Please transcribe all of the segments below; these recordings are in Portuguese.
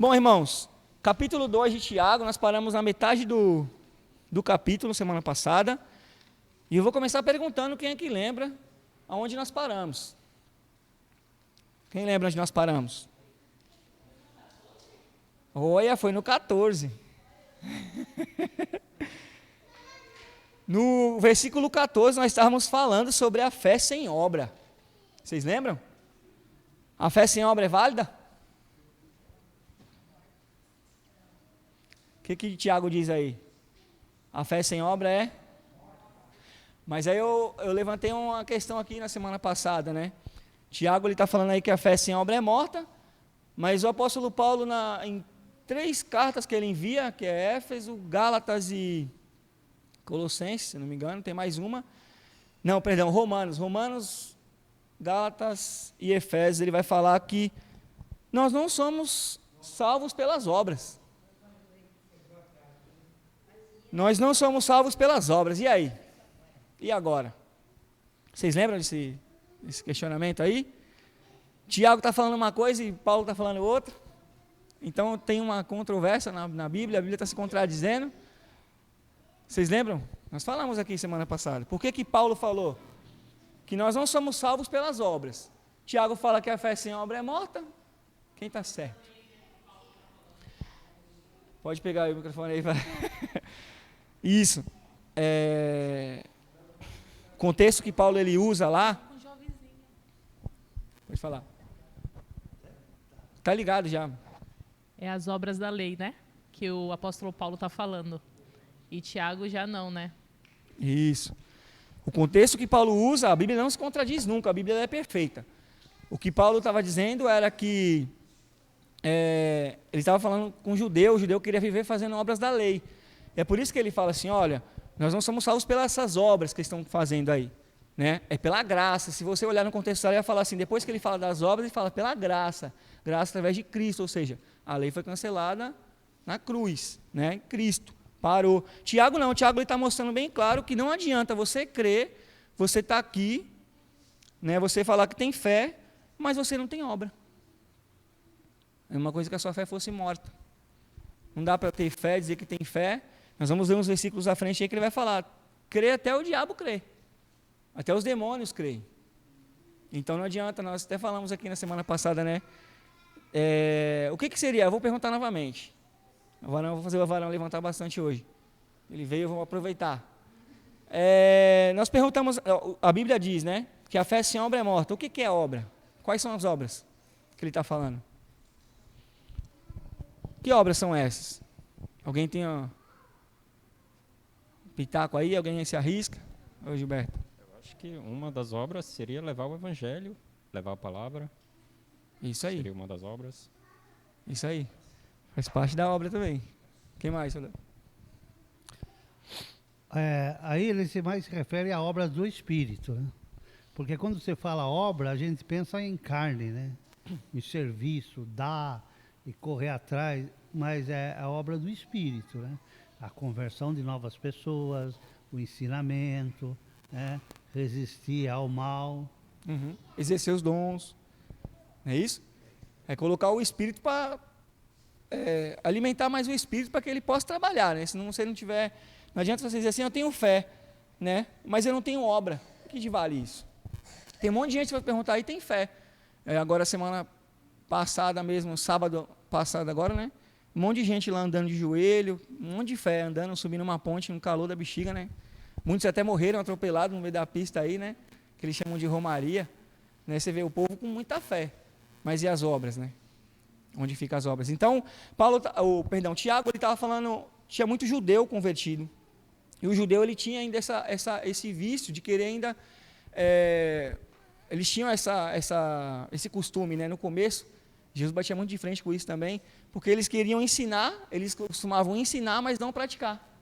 Bom, irmãos, capítulo 2 de Tiago, nós paramos na metade do capítulo, semana passada, e eu vou começar perguntando quem é que lembra aonde nós paramos. Quem lembra onde nós paramos? Olha, foi no 14. No versículo 14, nós estávamos falando sobre a fé sem obra. Vocês lembram? A fé sem obra é válida? O que Tiago diz aí? A fé sem obra é? Mas aí eu levantei uma questão aqui na semana passada, né? Tiago está falando aí que a fé sem obra é morta, mas o apóstolo Paulo, em 3 cartas que ele envia, que é Éfeso, Gálatas e Colossenses, se não me engano, tem mais uma. Não, perdão, Romanos, Gálatas e Efésios, ele vai falar que nós não somos salvos pelas obras. Nós não somos salvos pelas obras. E aí? E agora? Vocês lembram desse questionamento aí? Tiago está falando uma coisa e Paulo está falando outra. Então tem uma controvérsia na Bíblia, a Bíblia está se contradizendo. Vocês lembram? Nós falamos aqui semana passada. Por que Paulo falou que nós não somos salvos pelas obras? Tiago fala que a fé sem obra é morta. Quem está certo? Pode pegar aí o microfone aí. Isso. O contexto que Paulo ele usa lá. Pode falar. Tá ligado já. É as obras da lei, né? Que o apóstolo Paulo está falando. E Tiago já não, né? Isso. O contexto que Paulo usa, a Bíblia não se contradiz nunca, a Bíblia é perfeita. O que Paulo estava dizendo era que ele estava falando com o judeu queria viver fazendo obras da lei. É por isso que ele fala assim, olha, nós não somos salvos pelas essas obras que estão fazendo aí. Né? É pela graça. Se você olhar no contexto, ele vai falar assim, depois que ele fala das obras, ele fala pela graça. Graça através de Cristo, ou seja, a lei foi cancelada na cruz, né? Em Cristo. Parou. Tiago não, Tiago está mostrando bem claro que não adianta você crer, você está aqui, né, você falar que tem fé, mas você não tem obra. É uma coisa que a sua fé fosse morta. Não dá para ter fé, dizer que tem fé. Nós vamos ler uns versículos à frente aí que ele vai falar, crê até o diabo crer, até os demônios creem. Então não adianta, nós até falamos aqui na semana passada, né? O que seria? Eu vou perguntar novamente. Vou fazer o Varão levantar bastante hoje. Ele veio, eu vou aproveitar. Nós perguntamos, a Bíblia diz, né? Que a fé sem obra é morta. O que é obra? Quais são as obras que ele está falando? Que obras são essas? Alguém tem um pitaco aí? Alguém se arrisca? Ô Gilberto. Eu acho que uma das obras seria levar o evangelho, levar a palavra. Isso aí. Seria uma das obras. Isso aí. Faz parte da obra também. Quem mais, senhor? Aí ele mais se refere a obras do Espírito, né? Porque quando você fala obra, a gente pensa em carne, né? Em serviço, dar e correr atrás, mas é a obra do Espírito, né? A conversão de novas pessoas, o ensinamento, né? Resistir ao mal. Exercer os dons. Não é isso? É colocar o Espírito para alimentar mais o Espírito para que ele possa trabalhar, né? Se você não tiver, não adianta você dizer assim, eu tenho fé, né? Mas eu não tenho obra. O que vale isso? Tem um monte de gente que vai perguntar aí, tem fé. Agora semana passada mesmo, sábado passado agora, né? Um monte de gente lá andando de joelho, um monte de fé, andando, subindo uma ponte no calor da bexiga, né? Muitos até morreram atropelados no meio da pista aí, né? Que eles chamam de romaria, né? Você vê o povo com muita fé. Mas e as obras, né? Onde ficam as obras? Então, Tiago, ele estava falando, tinha muito judeu convertido. E o judeu, ele tinha ainda esse vício de querer ainda... eles tinham esse costume, né? No começo, Jesus batia muito de frente com isso também, porque eles queriam ensinar, eles costumavam ensinar, mas não praticar.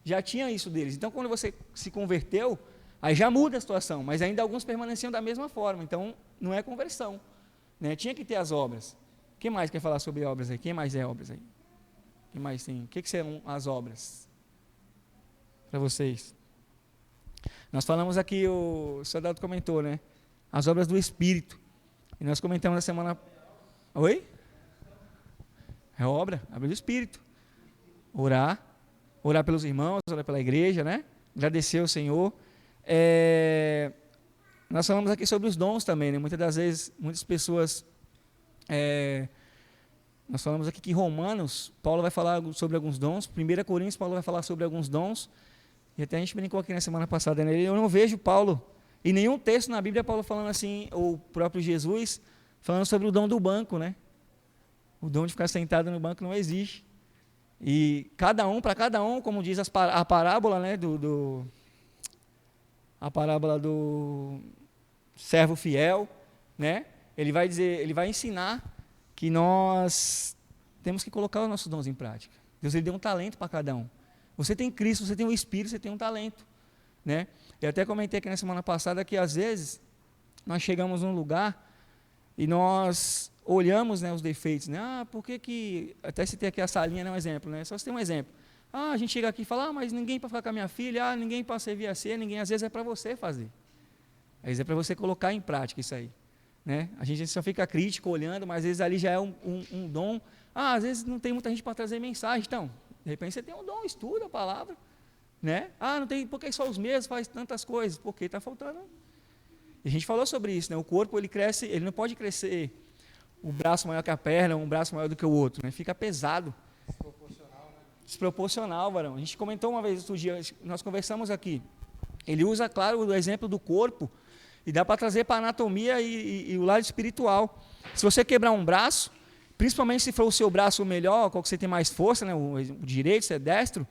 Já tinha isso deles. Então, quando você se converteu, aí já muda a situação, mas ainda alguns permaneciam da mesma forma. Então, não é conversão, né? Tinha que ter as obras. Quem mais quer falar sobre obras aí? Quem mais é obras aí? Quem mais tem? O que são as obras? Para vocês. Nós falamos aqui, o soldado comentou, né? As obras do Espírito. E nós comentamos na semana... Oi? É obra do Espírito. Orar pelos irmãos, orar pela igreja, né? Agradecer ao Senhor. Nós falamos aqui sobre os dons também, né? Muitas das vezes, muitas pessoas... nós falamos aqui que Romanos, Paulo vai falar sobre alguns dons. 1 Coríntios, Paulo vai falar sobre alguns dons. E até a gente brincou aqui na semana passada, né? Eu não vejo Paulo, em nenhum texto na Bíblia, Paulo falando assim, ou o próprio Jesus, falando sobre o dom do banco, né? O dom de ficar sentado no banco não existe. E para cada um, como diz a parábola, né, a parábola do servo fiel, né? Ele vai ensinar que nós temos que colocar os nossos dons em prática. Deus ele deu um talento para cada um. Você tem Cristo, você tem o Espírito, você tem um talento, né? Eu até comentei aqui na semana passada que às vezes nós chegamos num lugar e nós olhamos, né, os defeitos, né? Por que até citei aqui a salinha, né, um exemplo, né? Só se tem um exemplo. A gente chega aqui e fala, mas ninguém para ficar com a minha filha, ninguém para servir a ser, ninguém, às vezes é para você fazer. Às vezes é para você colocar em prática isso aí, né? A gente só fica crítico olhando, mas às vezes ali já é um dom. Às vezes não tem muita gente para trazer mensagem, então, de repente você tem um dom, estuda a palavra, né? Não tem, por que só os mesmos faz tantas coisas? Porque está faltando. E a gente falou sobre isso, né? O corpo ele cresce, ele não pode crescer o braço maior que a perna, um braço maior do que o outro, né? Fica pesado. Desproporcional, né? Desproporcional, varão. A gente comentou uma vez outro dia, nós conversamos aqui. Ele usa, claro, o exemplo do corpo e dá para trazer para a anatomia e o lado espiritual. Se você quebrar um braço, principalmente se for o seu braço o melhor, qual que você tem mais força, né? O direito, se é destro,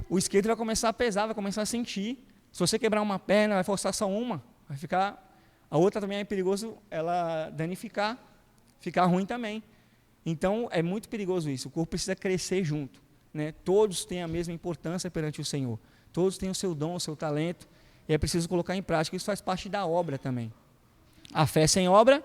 o esquerdo vai começar a pesar, vai começar a sentir. Se você quebrar uma perna, vai forçar só uma, vai ficar... A outra também é perigoso ela danificar, ficar ruim também. Então, é muito perigoso isso. O corpo precisa crescer junto, né? Todos têm a mesma importância perante o Senhor. Todos têm o seu dom, o seu talento, e é preciso colocar em prática. Isso faz parte da obra também. A fé sem obra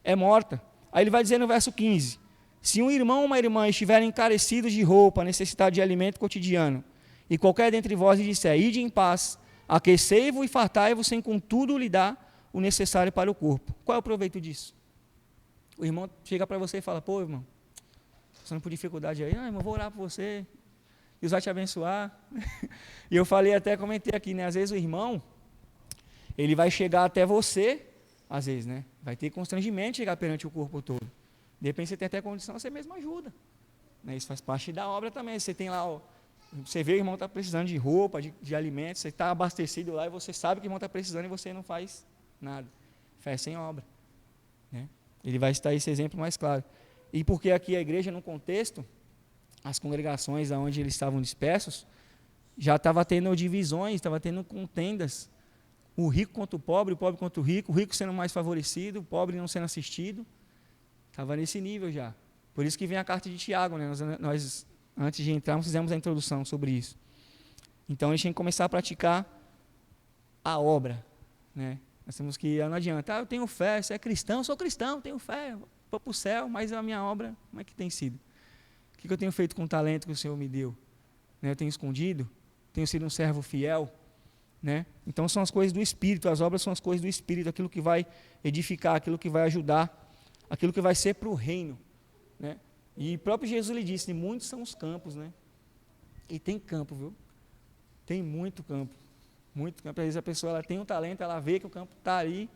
é morta. Aí ele vai dizer no verso 15, se um irmão ou uma irmã estiverem encarecidos de roupa, necessidade de alimento cotidiano, e qualquer dentre vós lhe disser, ide em paz, aquecei-vos e fartai-vos, sem contudo lhe dar o necessário para o corpo. Qual é o proveito disso? O irmão chega para você e fala, pô, irmão, passando por dificuldade aí, irmão, vou orar por você, Deus vai te abençoar. E eu falei, até comentei aqui, né? Às vezes o irmão, ele vai chegar até você, às vezes, né? Vai ter constrangimento de chegar perante o corpo todo. De repente você tem até condição, você mesmo ajuda. Né? Isso faz parte da obra também. Você tem lá, você vê o irmão está precisando de roupa, de alimentos, você está abastecido lá e você sabe que o irmão está precisando e você não faz nada. Fé sem obra. Né? Ele vai estar esse exemplo mais claro. E porque aqui a igreja, no contexto, as congregações onde eles estavam dispersos, já estava tendo divisões, estava tendo contendas. O rico contra o pobre contra o rico sendo mais favorecido, o pobre não sendo assistido. Estava nesse nível já. Por isso que vem a carta de Tiago, né? Nós, antes de entrarmos, fizemos a introdução sobre isso. Então, a gente tem que começar a praticar a obra. Né? Nós temos que, não adianta, eu tenho fé, você é cristão, eu sou cristão, tenho fé, vou para o céu, mas a minha obra, como é que tem sido? O que eu tenho feito com o talento que o Senhor me deu? Né? Eu tenho escondido? Tenho sido um servo fiel? Né? Então, são as coisas do Espírito, as obras são as coisas do Espírito, aquilo que vai edificar, aquilo que vai ajudar, aquilo que vai ser para o reino. Né? E o próprio Jesus lhe disse, muitos são os campos, né? E tem campo, viu? Tem muito campo. Muito campo. Às vezes a pessoa ela tem um talento, ela vê que o campo está ali,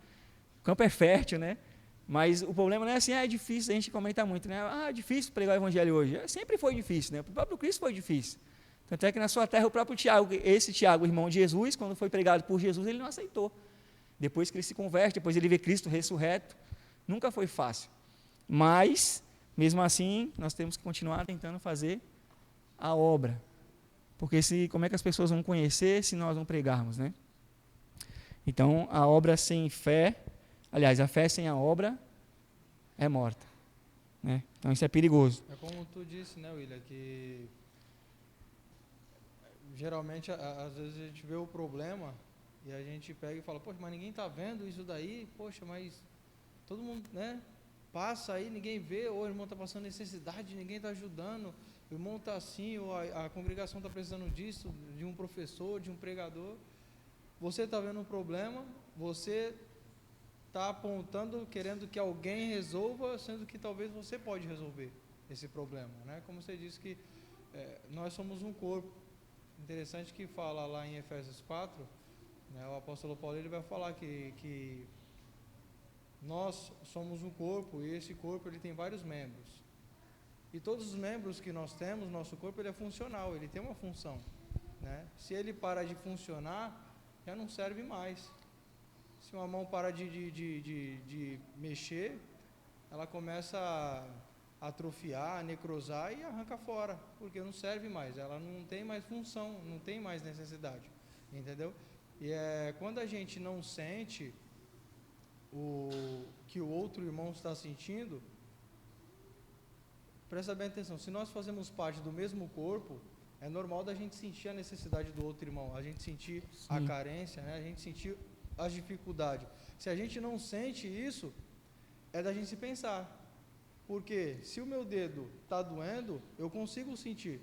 o campo é fértil, né? Mas o problema não é assim, é difícil, a gente comenta muito, né? É difícil pregar o evangelho hoje. Sempre foi difícil, né? O próprio Cristo foi difícil. Tanto é que na sua terra o próprio Tiago, esse Tiago, irmão de Jesus, quando foi pregado por Jesus, ele não aceitou. Depois que ele se converte, depois ele vê Cristo ressurreto, nunca foi fácil. Mas, mesmo assim, nós temos que continuar tentando fazer a obra. Porque como é que as pessoas vão conhecer se nós não pregarmos, né? Então, a obra sem fé, aliás, a fé sem a obra é morta. Né? Então, isso é perigoso. É como tu disse, né, William, que geralmente, às vezes a gente vê o problema e a gente pega e fala, poxa, mas ninguém está vendo isso daí, poxa, mas todo mundo, né, passa aí, ninguém vê, ou o irmão está passando necessidade, ninguém está ajudando, o irmão está assim, ou a congregação está precisando disso, de um professor, de um pregador. Você está vendo um problema, você está apontando, querendo que alguém resolva, sendo que talvez você pode resolver. esse problema, né? Como você disse que nós somos um corpo. Interessante que fala lá em Efésios 4, né, o apóstolo Paulo ele vai falar que nós somos um corpo e esse corpo ele tem vários membros. E todos os membros que nós temos, nosso corpo ele é funcional, ele tem uma função, né? Se ele para de funcionar, já não serve mais. Se uma mão para de mexer, ela começa a atrofiar, a necrosar e arranca fora, porque não serve mais, ela não tem mais função, não tem mais necessidade, entendeu? E quando a gente não sente o que o outro irmão está sentindo, presta bem atenção, se nós fazemos parte do mesmo corpo, é normal da gente sentir a necessidade do outro irmão, a gente sentir a carência, né? A gente sentir as dificuldades. Se a gente não sente isso, é da gente se pensar, porque se o meu dedo está doendo, eu consigo sentir.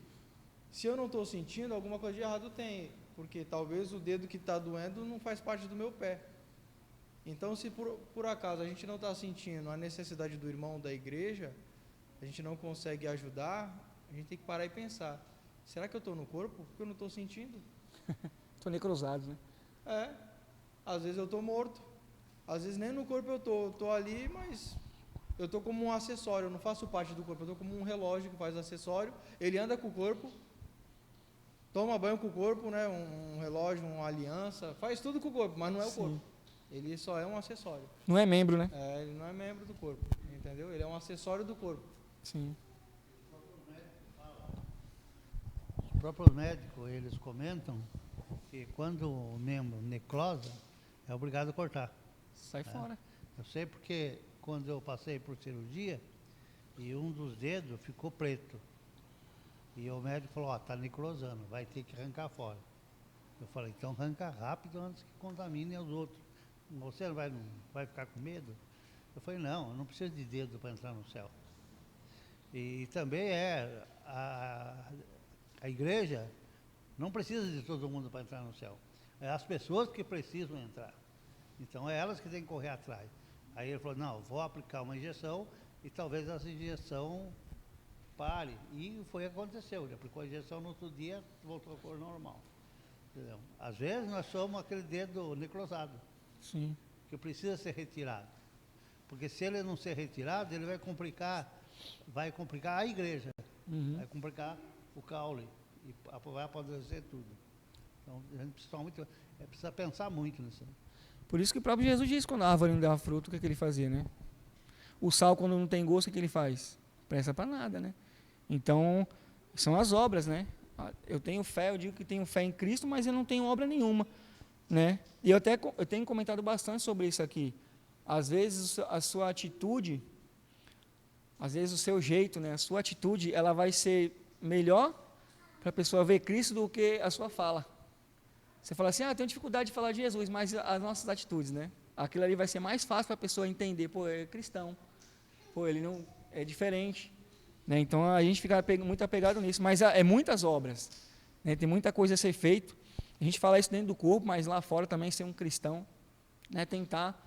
Se eu não estou sentindo, alguma coisa de errado tem, porque talvez o dedo que está doendo não faz parte do meu pé. Então, se por acaso a gente não está sentindo a necessidade do irmão da igreja, a gente não consegue ajudar, a gente tem que parar e pensar, será que eu estou no corpo? Porque eu não estou sentindo. Estou necrosado, né? Às vezes eu estou morto, às vezes nem no corpo eu estou ali, mas eu estou como um acessório, eu não faço parte do corpo, eu estou como um relógio que faz acessório, ele anda com o corpo, toma banho com o corpo, né? Um relógio, uma aliança, faz tudo com o corpo, mas não é o corpo, ele só é um acessório. Não é membro, né? Ele não é membro do corpo, entendeu? Ele é um acessório do corpo. Sim. Os próprios médicos, eles comentam que quando o membro necrosa, é obrigado a cortar. Sai fora. Eu sei porque quando eu passei por cirurgia, e um dos dedos ficou preto. E o médico falou, está necrosando, vai ter que arrancar fora. Eu falei, então arranca rápido antes que contamine os outros. Você não vai ficar com medo? Eu falei, não, eu não preciso de dedo para entrar no céu. E também a igreja não precisa de todo mundo para entrar no céu. É as pessoas que precisam entrar. Então é elas que têm que correr atrás. Aí ele falou, não, vou aplicar uma injeção e talvez essa injeção pare. E foi o que aconteceu. Ele aplicou a injeção, no outro dia voltou à cor normal. Entendeu? Às vezes nós somos aquele dedo necrosado. Sim. Que precisa ser retirado. Porque se ele não ser retirado, ele vai complicar a igreja, vai complicar o caule e vai apodrecer tudo. Então a gente precisa pensar muito nisso. Por isso que o próprio Jesus disse quando a árvore não dava fruto, o que, é que ele fazia, né? O sal, quando não tem gosto, o que ele faz? Presta para nada, né? Então, são as obras, né? Eu tenho fé, eu digo que tenho fé em Cristo, mas eu não tenho obra nenhuma, né? E eu tenho comentado bastante sobre isso aqui. Às vezes a sua atitude, às vezes o seu jeito, né? A sua atitude, ela vai ser melhor para a pessoa ver Cristo do que a sua fala. Você fala assim, eu tenho dificuldade de falar de Jesus, mas as nossas atitudes, né? Aquilo ali vai ser mais fácil para a pessoa entender, é cristão, ele não é diferente, né? Então a gente fica muito apegado nisso, mas é muitas obras, né? Tem muita coisa a ser feito. A gente fala isso dentro do corpo, mas lá fora também ser um cristão, né? Tentar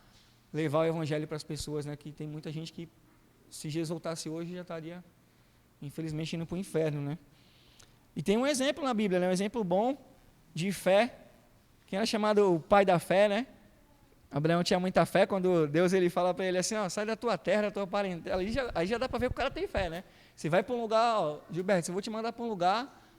levar o evangelho para as pessoas, né? Que tem muita gente que, se Jesus voltasse hoje, já estaria, infelizmente, indo para o inferno, né? E tem um exemplo na Bíblia, né? Um exemplo bom de fé. Quem era chamado o pai da fé, né? Abraão tinha muita fé quando Deus ele fala para ele assim, sai da tua terra, da tua parentela. Aí já dá para ver que o cara tem fé, né? Você vai para um lugar, Gilberto, eu vou te mandar para um lugar,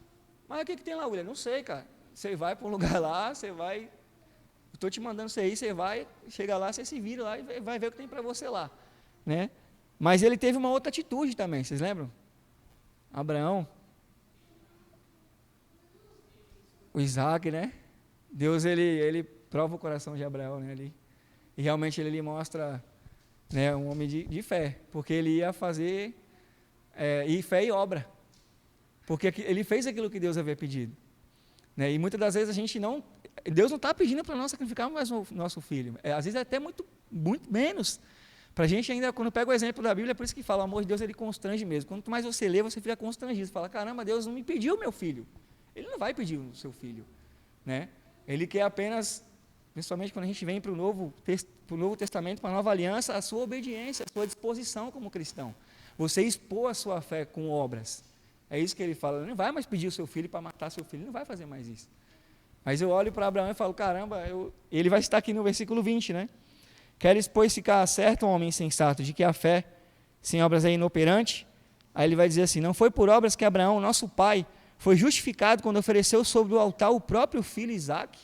mas o que tem lá, William? Não sei, cara. Você vai para um lugar lá, estou te mandando você ir, você vai, chega lá, você se vira lá e vai ver o que tem para você lá, né? Mas ele teve uma outra atitude também, vocês lembram? Abraão, o Isaac, né? Deus, ele prova o coração de Abraão, né? E realmente ele mostra, né, um homem de fé, porque ele ia fazer fé e obra, porque ele fez aquilo que Deus havia pedido, né? E muitas das vezes Deus não está pedindo para nós sacrificarmos mais o nosso filho, às vezes até muito menos. Para a gente ainda, quando pega o exemplo da Bíblia, é por isso que fala, o amor de Deus ele constrange mesmo. Quanto mais você lê, você fica constrangido, você fala, caramba, Deus não me pediu meu filho, ele não vai pedir o seu filho, né? Ele quer apenas, principalmente quando a gente vem para o Novo Testamento, para a Nova Aliança, a sua obediência, a sua disposição como cristão. você expor a sua fé com obras. É isso que ele fala. Ele não vai mais pedir o seu filho para matar seu filho, ele não vai fazer mais isso. Mas eu olho para Abraão e falo, caramba, ele vai estar aqui no versículo 20, né? Queres, pois, ficar certo, homem insensato, de que a fé sem obras é inoperante? Aí ele vai dizer assim, não foi por obras que Abraão, nosso pai, foi justificado quando ofereceu sobre o altar o próprio filho Isaque?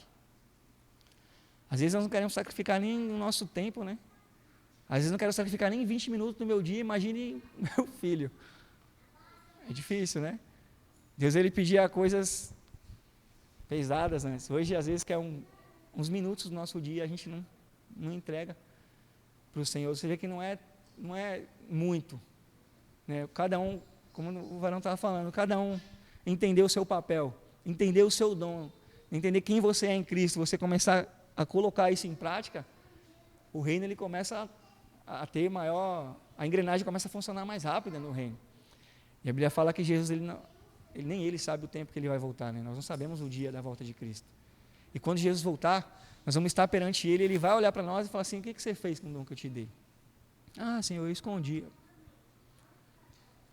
Às vezes nós não queremos sacrificar nem o nosso tempo, né? Às vezes não quero sacrificar nem 20 minutos do meu dia, imagine meu filho. É difícil, né? Deus, ele pedia coisas pesadas, né? Hoje, às vezes, quer uns minutos do nosso dia, a gente não entrega para o Senhor. Você vê que não é muito, né? Cada um, como o Varão estava falando, cada um entender o seu papel, entender o seu dom, entender quem você é em Cristo, você começar a colocar isso em prática, o reino ele começa a ter maior, a engrenagem começa a funcionar mais rápida no reino. E a Bíblia fala que Jesus, nem ele sabe o tempo que ele vai voltar, né? Nós não sabemos o dia da volta de Cristo. E quando Jesus voltar, nós vamos estar perante ele vai olhar para nós e falar assim, o que você fez com o dom que eu te dei? Ah, Senhor, eu escondi.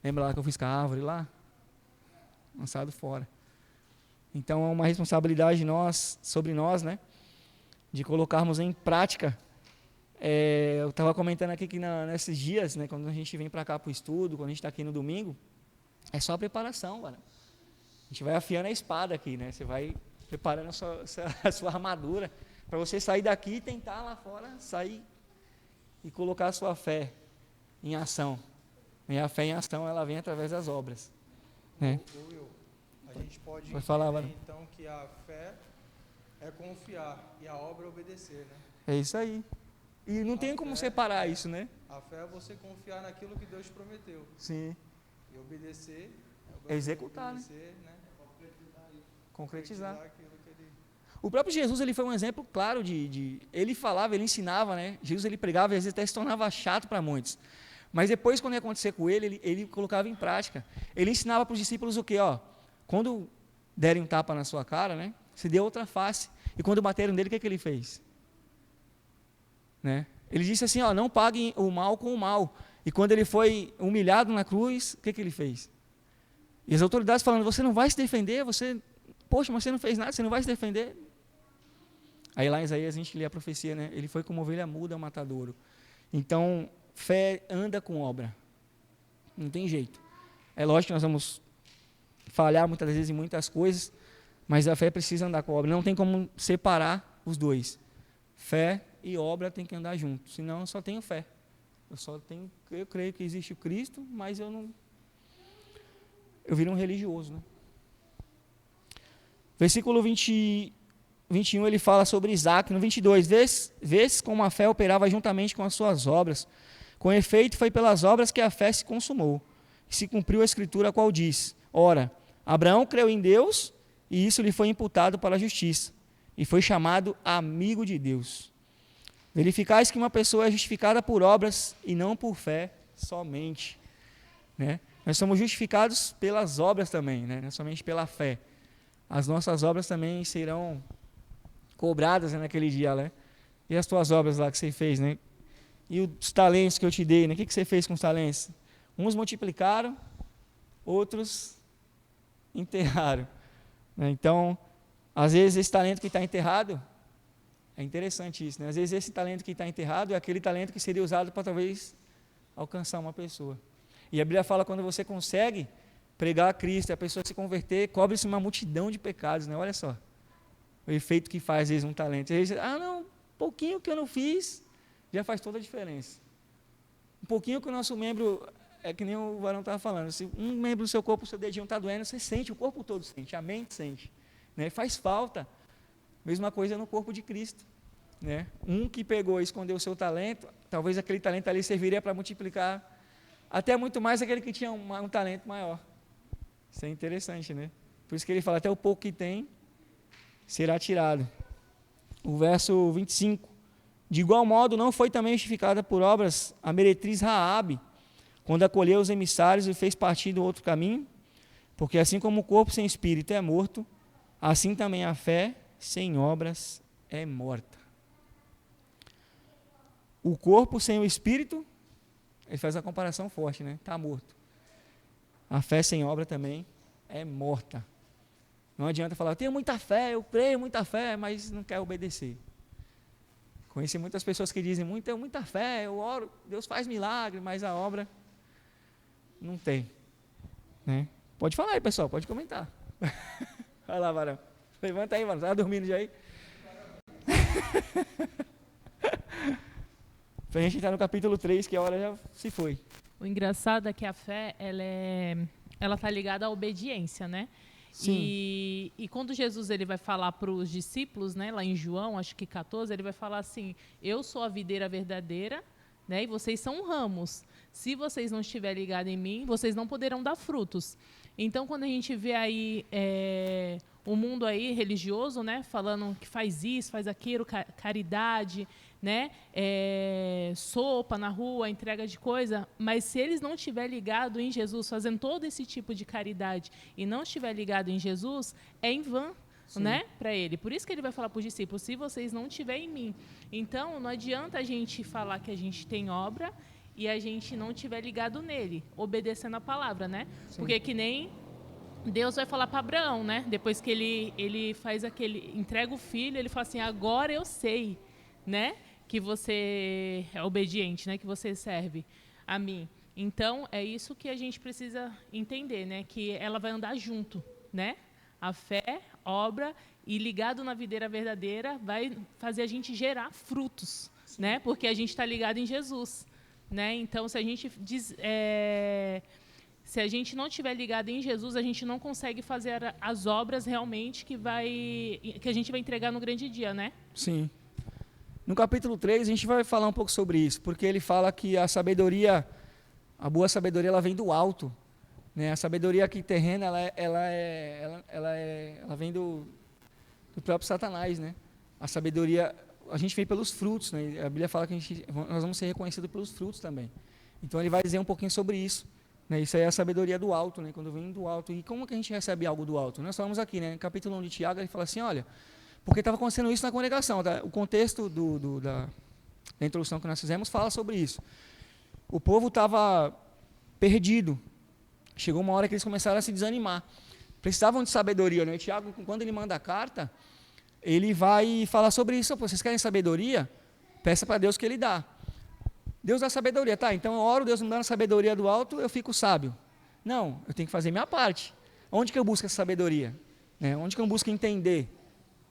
Lembra lá que eu fiz com a árvore lá? Lançado fora. Então, é uma responsabilidade sobre nós, né? De colocarmos em prática. Eu estava comentando aqui que nesses dias, né, quando a gente vem para cá para o estudo, quando a gente está aqui no domingo, é só preparação, cara. A gente vai afiando a espada aqui, né? Você vai preparando a sua armadura para você sair daqui e tentar lá fora sair e colocar a sua fé em ação. E a fé em ação, ela vem através das obras, né? Will, a gente pode falar, entender, então, que a fé é confiar e a obra é obedecer, né? É isso aí. E não tem como separar isso, né? A fé é você confiar naquilo que Deus prometeu. Sim. E obedecer é executar, obedecer, né? Concretizar Concretizar. aquilo que ele... O próprio Jesus, ele foi um exemplo claro ele falava, ele ensinava, né? Jesus, ele pregava e às vezes até se tornava chato para muitos. Mas depois, quando ia acontecer com ele colocava em prática. Ele ensinava para os discípulos o quê? Quando derem um tapa na sua cara, né? Se dê outra face. E quando bateram nele, o que ele fez? Né? Ele disse assim, não paguem o mal com o mal. E quando ele foi humilhado na cruz, o que ele fez? E as autoridades falando, você não vai se defender, poxa, mas você não fez nada, você não vai se defender. Aí lá em Isaías a gente lê a profecia, né? Ele foi como ovelha muda ao matadouro. Então, fé anda com obra. Não tem jeito. É lógico que nós vamos falhar muitas vezes em muitas coisas, mas a fé precisa andar com a obra. Não tem como separar os dois. Fé e obra tem que andar juntos. Senão eu só tenho fé. Eu creio que existe o Cristo, mas eu viro um religioso, né? Versículo 21 ele fala sobre Isaque. No 22, vês como a fé operava juntamente com as suas obras. Com efeito, foi pelas obras que a fé se consumou. E se cumpriu a escritura, a qual diz, ora, Abraão creu em Deus, e isso lhe foi imputado para a justiça, e foi chamado amigo de Deus. Verificais que uma pessoa é justificada por obras, e não por fé somente. Né? Nós somos justificados pelas obras também, né? Não somente pela fé. As nossas obras também serão cobradas, né, naquele dia, né? E as tuas obras lá que você fez, né? E os talentos que eu te dei, né? O que você fez com os talentos? Uns multiplicaram, outros enterraram. Né? Então, às vezes esse talento que está enterrado, é interessante isso, né? Às vezes esse talento que está enterrado é aquele talento que seria usado para talvez alcançar uma pessoa. E a Bíblia fala, quando você consegue pregar a Cristo e a pessoa se converter, cobre-se uma multidão de pecados, né? Olha só, o efeito que faz às vezes um talento. Às vezes, não, pouquinho que eu não fiz, já faz toda a diferença. Um pouquinho que o nosso membro, é que nem o Varão estava falando, se um membro do seu corpo, o seu dedinho está doendo, você sente, o corpo todo sente, a mente sente. Né? Faz falta. Mesma coisa no corpo de Cristo. Né? Um que pegou e escondeu o seu talento, talvez aquele talento ali serviria para multiplicar até muito mais aquele que tinha um talento maior. Isso é interessante, né? Por isso que ele fala, até o pouco que tem será tirado. O verso 25. De igual modo, não foi também justificada por obras a meretriz Raabe, quando acolheu os emissários e fez partir do outro caminho? Porque assim como o corpo sem espírito é morto, assim também a fé sem obras é morta. O corpo sem o espírito ele faz uma comparação forte, né? Está morto. A fé sem obra também é morta. Não adianta falar, eu tenho muita fé, eu creio, muita fé, mas não quer obedecer. Conheci muitas pessoas que dizem, tenho muita fé, eu oro, Deus faz milagre, mas a obra não tem. Né? Pode falar aí, pessoal, pode comentar. Vai lá, Varão. Levanta aí, mano, tá dormindo já aí? Pra gente entrar no capítulo 3, que a hora já se foi. O engraçado é que a fé, ela tá ligada à obediência, né? Sim. E quando Jesus ele vai falar para os discípulos, né, lá em João, acho que 14, ele vai falar assim, eu sou a videira verdadeira, né, e vocês são ramos. Se vocês não estiverem ligados em mim, vocês não poderão dar frutos. Então, quando a gente vê aí o mundo aí religioso, né, falando que faz isso, faz aquilo, caridade, né, sopa na rua, entrega de coisa, mas se eles não estiverem ligados em Jesus, fazendo todo esse tipo de caridade e não estiver ligado em Jesus, é em vão, né, para ele. Por isso que ele vai falar para os discípulos, se vocês não estiverem em mim. Então, não adianta a gente falar que a gente tem obra e a gente não estiver ligado nele, obedecendo a palavra, né? Sim. Porque que nem Deus vai falar para Abraão, né? Depois que ele faz entrega o filho, ele fala assim, agora eu sei, né? Que você é obediente, né? Que você serve a mim. Então, é isso que a gente precisa entender, né? Que ela vai andar junto, né? A fé, obra e ligado na videira verdadeira vai fazer a gente gerar frutos, né? Porque a gente está ligado em Jesus, né? Então, se a gente não estiver ligado em Jesus, a gente não consegue fazer as obras realmente que a gente vai entregar no grande dia, né? Sim. No capítulo 3, a gente vai falar um pouco sobre isso, porque ele fala que a boa sabedoria, ela vem do alto. Né? A sabedoria aqui terrena, ela vem do próprio Satanás. Né? A sabedoria, a gente vem pelos frutos. Né? A Bíblia fala que nós vamos ser reconhecidos pelos frutos também. Então, ele vai dizer um pouquinho sobre isso. Né? Isso aí é a sabedoria do alto, né? Quando vem do alto. E como que a gente recebe algo do alto? Nós falamos aqui, né? No capítulo 1 de Tiago, ele fala assim, olha, porque estava acontecendo isso na congregação. Tá? O contexto da introdução que nós fizemos fala sobre isso. O povo estava perdido. Chegou uma hora que eles começaram a se desanimar. Precisavam de sabedoria. Né? E Tiago, quando ele manda a carta, ele vai falar sobre isso. Pô, vocês querem sabedoria? Peça para Deus que Ele dá. Deus dá sabedoria. Tá, então eu oro, Deus me dá a sabedoria do alto, eu fico sábio. Não, eu tenho que fazer minha parte. Onde que eu busco essa sabedoria? Né? Onde que eu busco entender?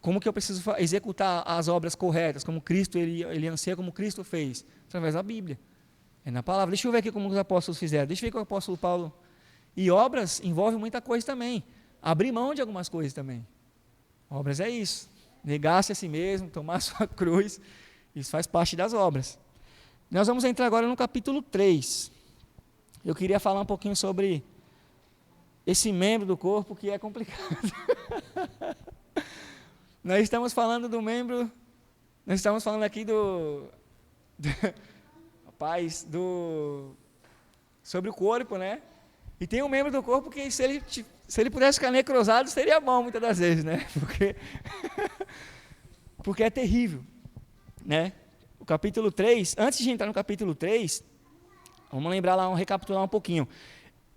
Como que eu preciso executar as obras corretas, como Cristo, ele anseia como Cristo fez? Através da Bíblia. É na palavra. Deixa eu ver aqui como os apóstolos fizeram. Deixa eu ver o que o apóstolo Paulo... E obras envolvem muita coisa também. Abrir mão de algumas coisas também. Obras é isso. Negar-se a si mesmo, tomar a sua cruz. Isso faz parte das obras. Nós vamos entrar agora no capítulo 3. Eu queria falar um pouquinho sobre esse membro do corpo que é complicado. Nós estamos falando do membro, nós estamos falando aqui sobre o corpo, né? E tem um membro do corpo que se ele pudesse ficar necrosado, seria bom muitas das vezes, né? Porque é terrível, né? O capítulo 3, antes de entrar no capítulo 3, vamos lembrar lá, recapitular um pouquinho.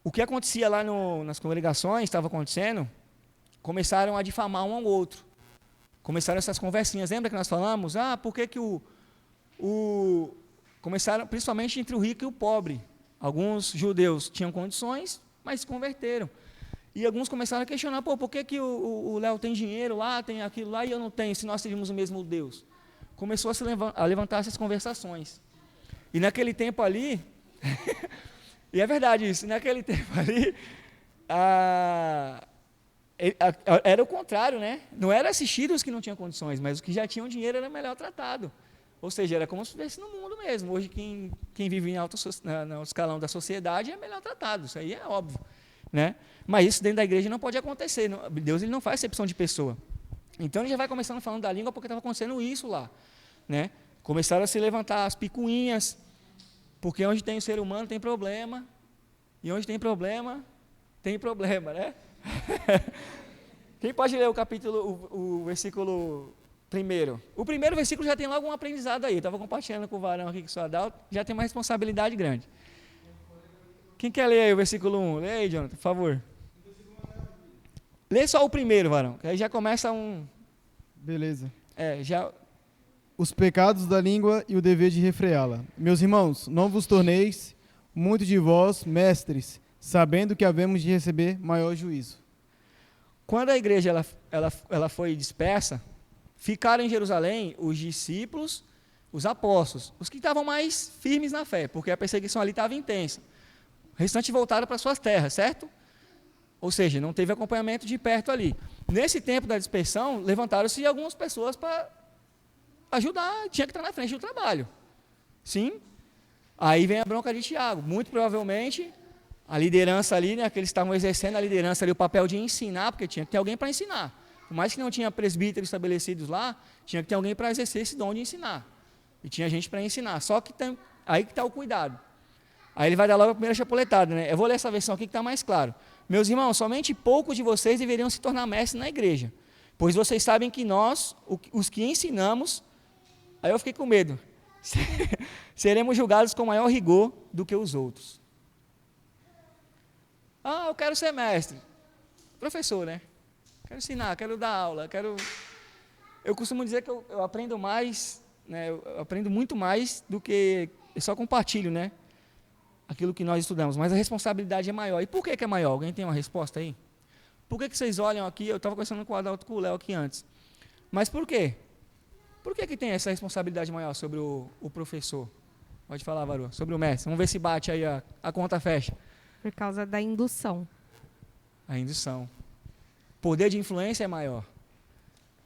O que acontecia lá nas congregações, estava acontecendo, começaram a difamar um ao outro. Começaram essas conversinhas, lembra que nós falamos? Por que começaram, principalmente entre o rico e o pobre. Alguns judeus tinham condições, mas se converteram. E alguns começaram a questionar, por que o Léo tem dinheiro lá, tem aquilo lá, e eu não tenho, se nós teríamos o mesmo Deus? Começou a levantar essas conversações. E naquele tempo ali, e é verdade isso, naquele tempo ali, era o contrário, né? Não era assistido os que não tinham condições, mas os que já tinham dinheiro era melhor tratado. Ou seja, era como se estivesse no mundo mesmo. Hoje, quem vive no alto escalão da sociedade é melhor tratado, isso aí é óbvio. Né? Mas isso dentro da igreja não pode acontecer. Deus ele não faz acepção de pessoa. Então, ele já vai começando falando da língua porque estava acontecendo isso lá. Né? Começaram a se levantar as picuinhas, porque onde tem o ser humano tem problema, e onde tem problema, né? Quem pode ler o versículo 1? O primeiro versículo já tem logo um aprendizado aí. Eu estava compartilhando com o Varão aqui, com o seu Adalto, já tem uma responsabilidade grande. Quem quer ler aí o versículo 1? Lê aí, Jonathan, por favor. Lê só o primeiro, varão, que aí já começa um... Beleza. já... Os pecados da língua e o dever de refreá-la. Meus irmãos, não vos torneis, muitos de vós, mestres, sabendo que havemos de receber maior juízo. Quando a igreja ela foi dispersa, ficaram em Jerusalém os discípulos, os apóstolos, os que estavam mais firmes na fé, porque a perseguição ali estava intensa. O restante voltaram para suas terras, certo? Ou seja, não teve acompanhamento de perto ali. Nesse tempo da dispersão, levantaram-se algumas pessoas para ajudar, tinha que estar na frente do trabalho. Sim? Aí vem a bronca de Tiago. Muito provavelmente, a liderança ali, né, que eles estavam exercendo a liderança ali, o papel de ensinar, porque tinha que ter alguém para ensinar. Por mais que não tinha presbíteros estabelecidos lá, tinha que ter alguém para exercer esse dom de ensinar. E tinha gente para ensinar. Só que aí que está o cuidado. Aí ele vai dar logo a primeira chapuletada, né? Eu vou ler essa versão aqui que está mais claro. Meus irmãos, somente poucos de vocês deveriam se tornar mestres na igreja, pois vocês sabem que nós, os que ensinamos, aí eu fiquei com medo, seremos julgados com maior rigor do que os outros. Ah, eu quero ser mestre. Professor, né? Quero ensinar, quero dar aula, Eu costumo dizer que eu aprendo mais, né? Eu aprendo muito mais do que... Eu só compartilho, né? Aquilo que nós estudamos, mas a responsabilidade é maior. E por que é maior? Alguém tem uma resposta aí? Por que vocês olham aqui? Eu estava conversando com o Adalto, com o Léo aqui antes. Mas por quê? Por que tem essa responsabilidade maior sobre o professor? Pode falar, Varu, sobre o mestre. Vamos ver se bate aí a conta fecha. Por causa da indução. A indução. O poder de influência é maior.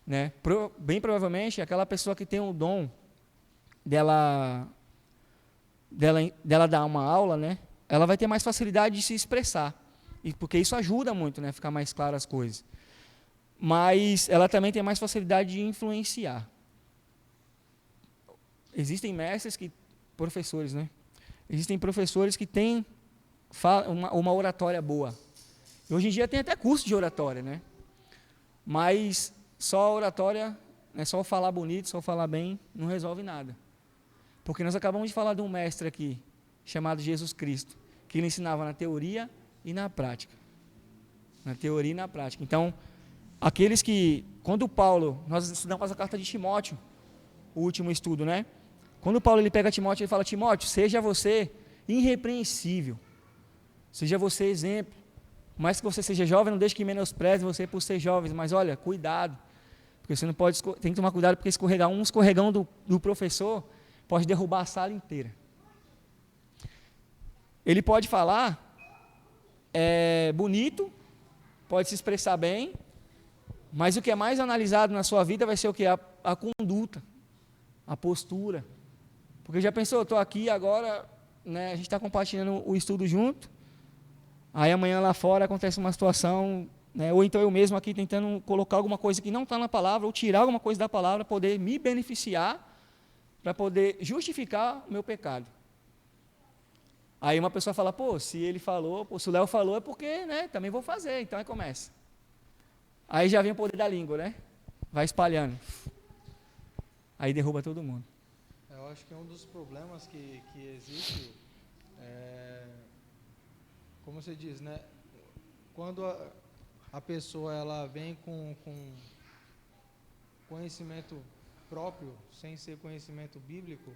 Né? Bem provavelmente, aquela pessoa que tem o dom dela dar uma aula, né? Ela vai ter mais facilidade de se expressar. Porque isso ajuda muito, né? Ficar mais claras as coisas. Mas ela também tem mais facilidade de influenciar. Existem mestres professores, né? Existem professores que têm uma oratória boa. E hoje em dia tem até curso de oratória, né? Mas só a oratória, né, só falar bonito, só falar bem, não resolve nada. Porque nós acabamos de falar de um mestre aqui, chamado Jesus Cristo, que ele ensinava na teoria e na prática. Na teoria e na prática. Então, aqueles que, quando Paulo, nós estudamos a carta de Timóteo, o último estudo, né? Quando Paulo ele pega Timóteo, ele fala: Timóteo, seja você irrepreensível, seja você exemplo. Por mais que você seja jovem, não deixe que menospreze você por ser jovem, mas olha, cuidado, porque você não pode, tem que tomar cuidado, porque um escorregão do professor pode derrubar a sala inteira. Ele pode falar bonito, pode se expressar bem, mas o que é mais analisado na sua vida vai ser o que? A conduta, a postura. Porque já pensou, eu estou aqui agora, né, a gente está compartilhando o estudo junto, aí amanhã lá fora acontece uma situação, né, ou então eu mesmo aqui tentando colocar alguma coisa que não está na palavra, ou tirar alguma coisa da palavra, poder me beneficiar, para poder justificar o meu pecado. Aí uma pessoa fala: pô, se ele falou, se o Léo falou, é porque, né, também vou fazer, então aí começa. Aí já vem o poder da língua, né? Vai espalhando. Aí derruba todo mundo. Eu acho que um dos problemas que existe como você diz, né? Quando a pessoa ela vem com conhecimento próprio, sem ser conhecimento bíblico,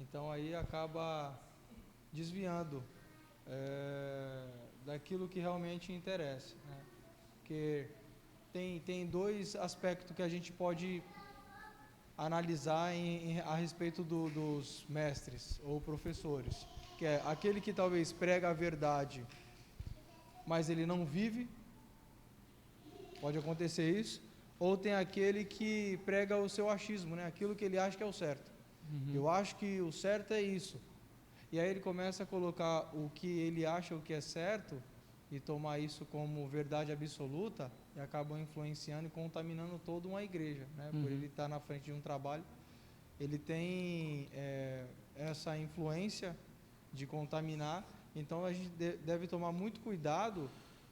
então aí acaba desviando daquilo que realmente interessa, né? Porque tem dois aspectos que a gente pode analisar a respeito dos mestres ou professores, que é aquele que talvez prega a verdade, mas ele não vive, pode acontecer isso, ou tem aquele que prega o seu achismo, né? Aquilo que ele acha que é o certo. Eu acho que o certo é isso. E aí ele começa a colocar o que ele acha o que é certo e tomar isso como verdade absoluta e acabam influenciando e contaminando toda uma igreja, né? Por ele estar na frente de um trabalho, ele tem essa influência de contaminar. Então a gente deve tomar muito cuidado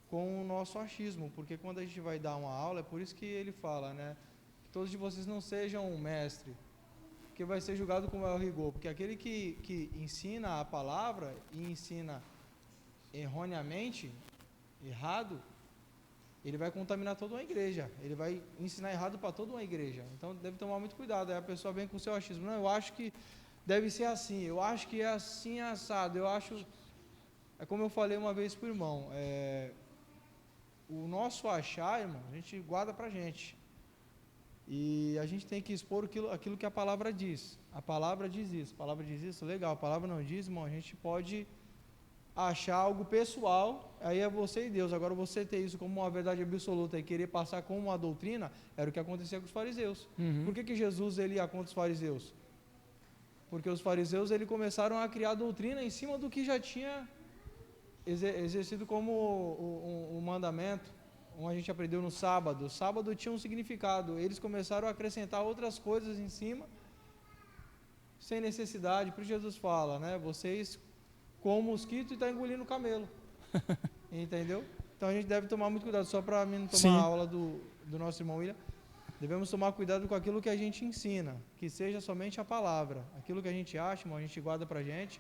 com o nosso achismo, porque quando a gente vai dar uma aula, é por isso que ele fala, né? Que todos de vocês não sejam um mestre, porque vai ser julgado com maior rigor, porque aquele que ensina a palavra e ensina erroneamente, errado, ele vai contaminar toda uma igreja. Ele vai ensinar errado para toda uma igreja. Então deve tomar muito cuidado. Aí a pessoa vem com o seu achismo. Não, eu acho que deve ser assim. Eu acho que é assim assado. Eu acho. É como eu falei uma vez para o irmão. O nosso achar, irmão, a gente guarda para a gente. E a gente tem que expor aquilo que a palavra diz. A palavra diz isso. A palavra diz isso, legal. A palavra não diz, irmão, a gente pode achar algo pessoal, aí é você e Deus. Agora você ter isso como uma verdade absoluta e querer passar como uma doutrina, era o que acontecia com os fariseus. Por que Jesus ele ia contra os fariseus? Porque os fariseus ele começaram a criar doutrina em cima do que já tinha exercido como um mandamento, como a gente aprendeu no sábado. O sábado tinha um significado, eles começaram a acrescentar outras coisas em cima, sem necessidade. Por isso Jesus fala, né, vocês com o mosquito e está engolindo o camelo. Entendeu? Então a gente deve tomar muito cuidado. Só para mim não tomar a aula do nosso irmão William, devemos tomar cuidado com aquilo que a gente ensina, que seja somente a palavra. Aquilo que a gente acha, irmão, a gente guarda para a gente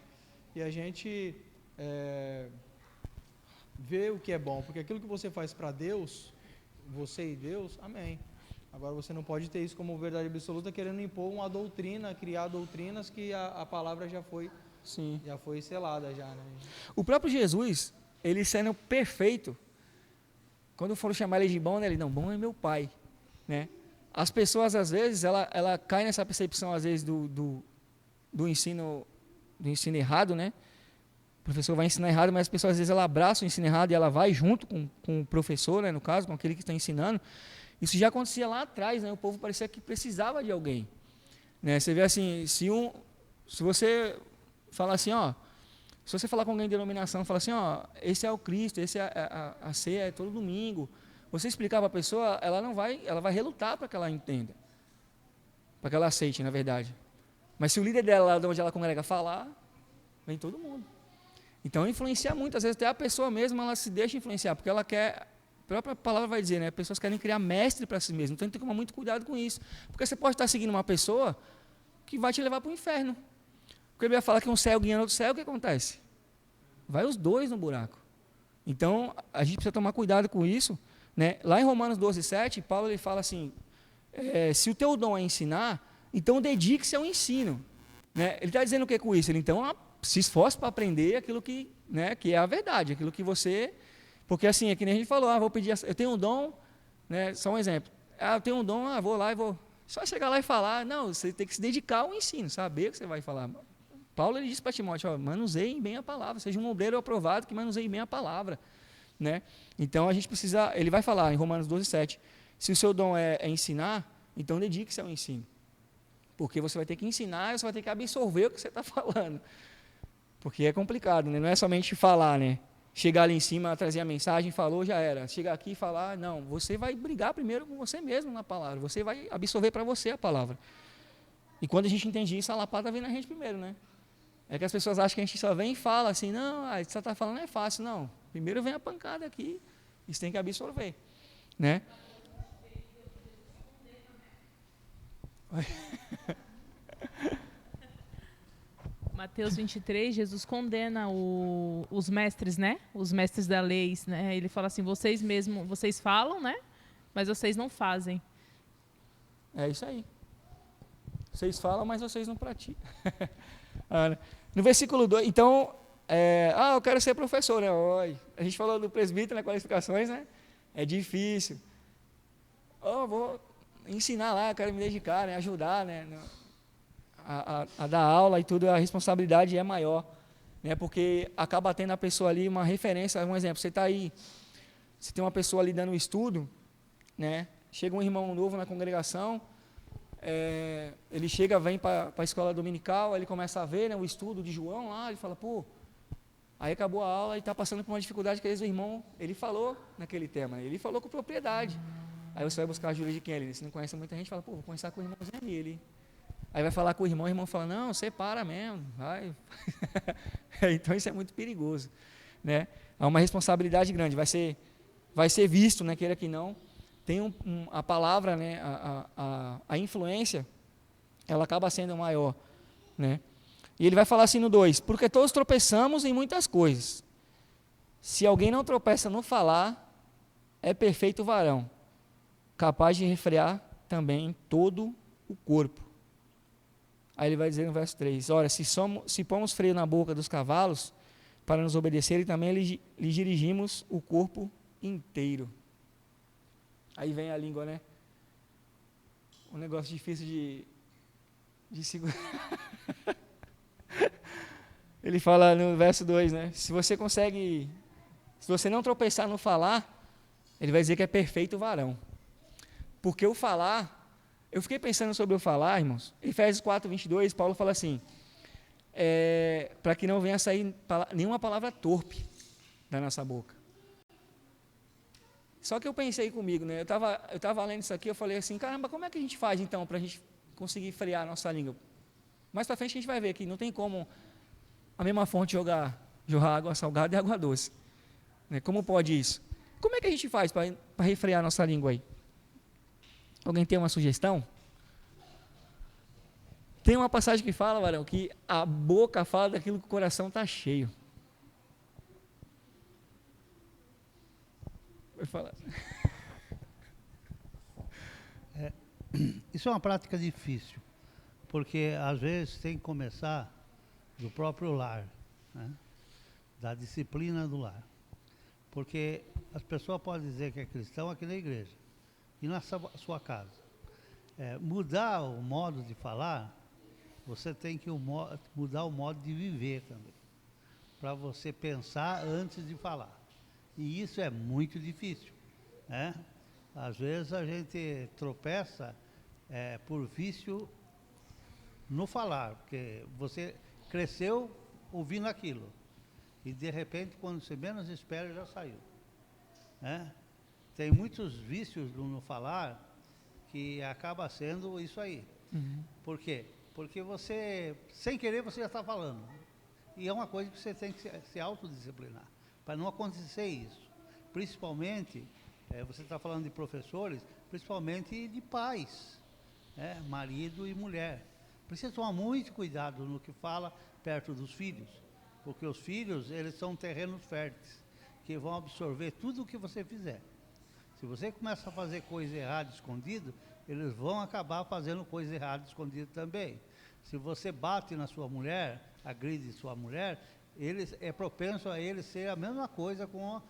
e a gente vê o que é bom. Porque aquilo que você faz para Deus, você e Deus, amém. Agora você não pode ter isso como verdade absoluta, querendo impor uma doutrina, criar doutrinas que a palavra já foi. Sim. Já foi selada já, né? O próprio Jesus, ele sendo perfeito, quando foram chamar ele de bom, né, ele, não, bom é meu pai, né? As pessoas, às vezes, ela cai nessa percepção, às vezes, do ensino errado, né? O professor vai ensinar errado, mas as pessoas, às vezes, ela abraça o ensino errado e ela vai junto com o professor, né, no caso, com aquele que está ensinando. Isso já acontecia lá atrás, né? O povo parecia que precisava de alguém, né? Você vê assim, se você fala assim, ó, se você falar com alguém de denominação, fala assim, ó, esse é o Cristo, esse é a ceia, é todo domingo. Você explicar para a pessoa, ela vai relutar para que ela entenda, para que ela aceite, na verdade. Mas se o líder dela, lá de onde ela congrega, falar, vem todo mundo. Então influencia muito, às vezes até a pessoa mesma, ela se deixa influenciar, porque ela quer, a própria palavra vai dizer, né, pessoas querem criar mestre para si mesmas. Então tem que tomar muito cuidado com isso, porque você pode estar seguindo uma pessoa que vai te levar para o inferno. Porque ele vai falar que um céu guiando outro céu, o que acontece? Vai os dois no buraco. Então, a gente precisa tomar cuidado com isso, né? Lá em Romanos 12:7, Paulo ele fala assim, se o teu dom é ensinar, então dedique-se ao ensino. Né? Ele está dizendo o que com isso? Ele, então, se esforce para aprender aquilo que, né, que é a verdade, aquilo que você... Porque assim, é que nem a gente falou, vou pedir, eu tenho um dom, né, só um exemplo, eu tenho um dom, vou lá e vou... Só chegar lá e falar, não, você tem que se dedicar ao ensino, saber o que você vai falar. Paulo ele disse para Timóteo, manuseie bem a palavra, seja um obreiro aprovado que manuseie bem a palavra, né? Então a gente precisa, ele vai falar em Romanos 12:7, se o seu dom é ensinar, então dedique-se ao ensino, porque você vai ter que ensinar, você vai ter que absorver o que você está falando, porque é complicado, né? Não é somente falar, né? Chegar ali em cima, trazer a mensagem, falou, já era. Chegar aqui e falar, não, você vai brigar primeiro com você mesmo na palavra, você vai absorver para você a palavra. E quando a gente entende isso, a lapada vem na gente primeiro, né? É que as pessoas acham que a gente só vem e fala assim, não, você está falando é fácil. Não, primeiro vem a pancada aqui, isso tem que absorver, né? Mateus 23, Jesus condena os mestres, né? Os mestres da lei, né? Ele fala assim, vocês falam, né? Mas vocês não fazem. É isso aí. Vocês falam, mas vocês não praticam. No versículo 2, então, eu quero ser professor, né? A gente falou do presbítero, né? Qualificações, né? É difícil. Vou ensinar lá, quero me dedicar, né? Ajudar, né? A dar aula e tudo, a responsabilidade é maior, né? Porque acaba tendo a pessoa ali uma referência, um exemplo, você está aí, você tem uma pessoa ali dando um estudo, né? Chega um irmão novo na congregação, ele chega, vem para a escola dominical, ele começa a ver, né, o estudo de João lá, ele fala, aí acabou a aula e está passando por uma dificuldade que às vezes o irmão, ele falou naquele tema, ele falou com propriedade. Aí você vai buscar a ajuda de quem? Ele, se não conhece muita gente, fala, vou conversar com o irmãozinho ali. Aí vai falar com o irmão fala, não, separa mesmo, vai. Então isso é muito perigoso, né? É uma responsabilidade grande, vai ser visto, né, queira que não. Tem a palavra, né, a influência, ela acaba sendo maior, né? E ele vai falar assim no 2, porque todos tropeçamos em muitas coisas. Se alguém não tropeça no falar, é perfeito varão, capaz de refrear também todo o corpo. Aí ele vai dizer no verso 3, ora, se pomos freio na boca dos cavalos, para nos obedecerem, também lhes dirigimos o corpo inteiro. Aí vem a língua, né? Um negócio difícil de segurar. Ele fala no verso 2, né? Se você não tropeçar no falar, ele vai dizer que é perfeito varão. Porque o falar, eu fiquei pensando sobre o falar, irmãos. Efésios 4:22, Paulo fala assim, para que não venha a sair nenhuma palavra torpe da nossa boca. Só que eu pensei comigo, né? Eu estava lendo isso aqui, eu falei assim, caramba, como é que a gente faz então para a gente conseguir frear a nossa língua? Mais para frente a gente vai ver que não tem como a mesma fonte jorrar água salgada e água doce. Né? Como pode isso? Como é que a gente faz para refrear a nossa língua aí? Alguém tem uma sugestão? Tem uma passagem que fala, varão, que a boca fala daquilo que o coração está cheio. Vai falar. Isso é uma prática difícil, porque às vezes tem que começar do próprio lar, né? Da disciplina do lar. Porque as pessoas podem dizer que é cristão aqui na igreja e na sua casa. Mudar o modo de falar, você tem que mudar o modo de viver também, para você pensar antes de falar. E isso é muito difícil, né? Às vezes a gente tropeça por vício no falar, porque você cresceu ouvindo aquilo e de repente quando você menos espera já saiu, né? Tem muitos vícios no falar que acaba sendo isso aí. Uhum. Por quê? Porque você, sem querer, você já está falando. E é uma coisa que você tem que se autodisciplinar, para não acontecer isso. Principalmente, você está falando de professores, principalmente de pais, marido e mulher. Precisa tomar muito cuidado no que fala perto dos filhos, porque os filhos, eles são terrenos férteis, que vão absorver tudo o que você fizer. Se você começa a fazer coisa errada escondido, eles vão acabar fazendo coisa errada escondido também. Se você bate na sua mulher, agride sua mulher, é propenso a ele ser a mesma coisa com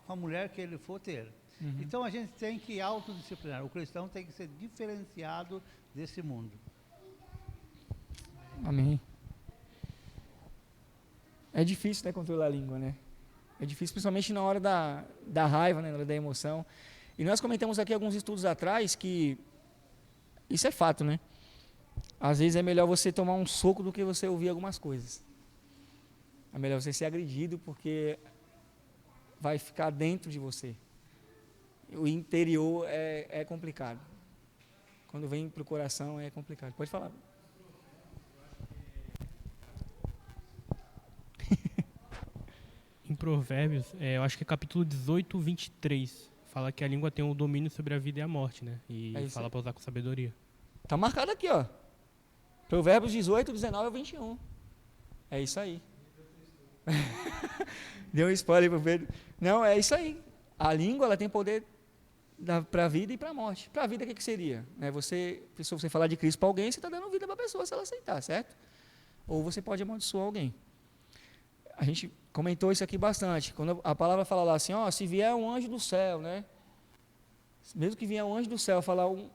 a mulher que ele for ter. Uhum. Então a gente tem que autodisciplinar. O cristão tem que ser diferenciado desse mundo. Amém. É difícil, né, controlar a língua, né? É difícil, principalmente na hora da raiva, né, na hora da emoção. E nós comentamos aqui alguns estudos atrás que isso é fato, né? Às vezes é melhor você tomar um soco do que você ouvir algumas coisas. É melhor você ser agredido porque vai ficar dentro de você. O interior é complicado. Quando vem para o coração é complicado. Pode falar. Em Provérbios, eu acho que é capítulo 18, 23. Fala que a língua tem o domínio sobre a vida e a morte, né? E fala para usar com sabedoria. Está marcado aqui, ó. Provérbios 18, 19 a 21. É isso aí. Deu um spoiler para o Pedro. Não, é isso aí. A língua ela tem poder para a vida e para a morte. Para a vida, o que seria? Se você falar de Cristo para alguém, você está dando vida para a pessoa, se ela aceitar, certo? Ou você pode amaldiçoar alguém. A gente comentou isso aqui bastante. Quando a palavra fala lá assim, se vier um anjo do céu, né? Mesmo que vier um anjo do céu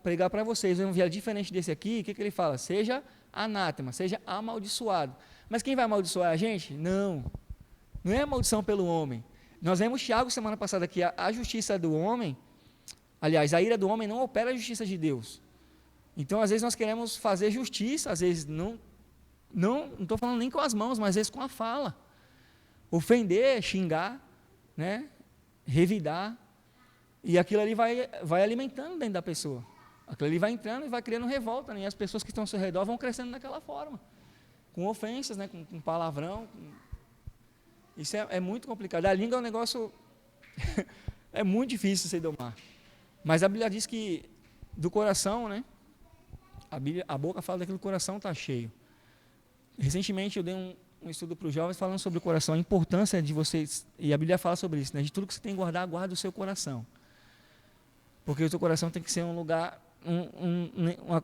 pregar para vocês, um evangelho diferente desse aqui, o que ele fala? Seja anátema, seja amaldiçoado. Mas quem vai amaldiçoar a gente? Não é a maldição pelo homem. Nós vemos Tiago semana passada que a justiça do homem, aliás, a ira do homem não opera a justiça de Deus. Então, às vezes nós queremos fazer justiça, às vezes não estou falando nem com as mãos, mas às vezes com a fala. Ofender, xingar, né? Revidar, e aquilo ali vai alimentando dentro da pessoa. Aquilo ali vai entrando e vai criando revolta, né? E as pessoas que estão ao seu redor vão crescendo daquela forma, com ofensas, né? com palavrão. Isso é muito complicado. A língua é um negócio é muito difícil de se domar. Mas a Bíblia diz que do coração, né? A boca fala daquilo que o coração está cheio. Recentemente eu dei um estudo para os jovens falando sobre o coração, a importância de vocês, e a Bíblia fala sobre isso, né? De tudo que você tem que guardar, guarda o seu coração. Porque o seu coração tem que ser um lugar,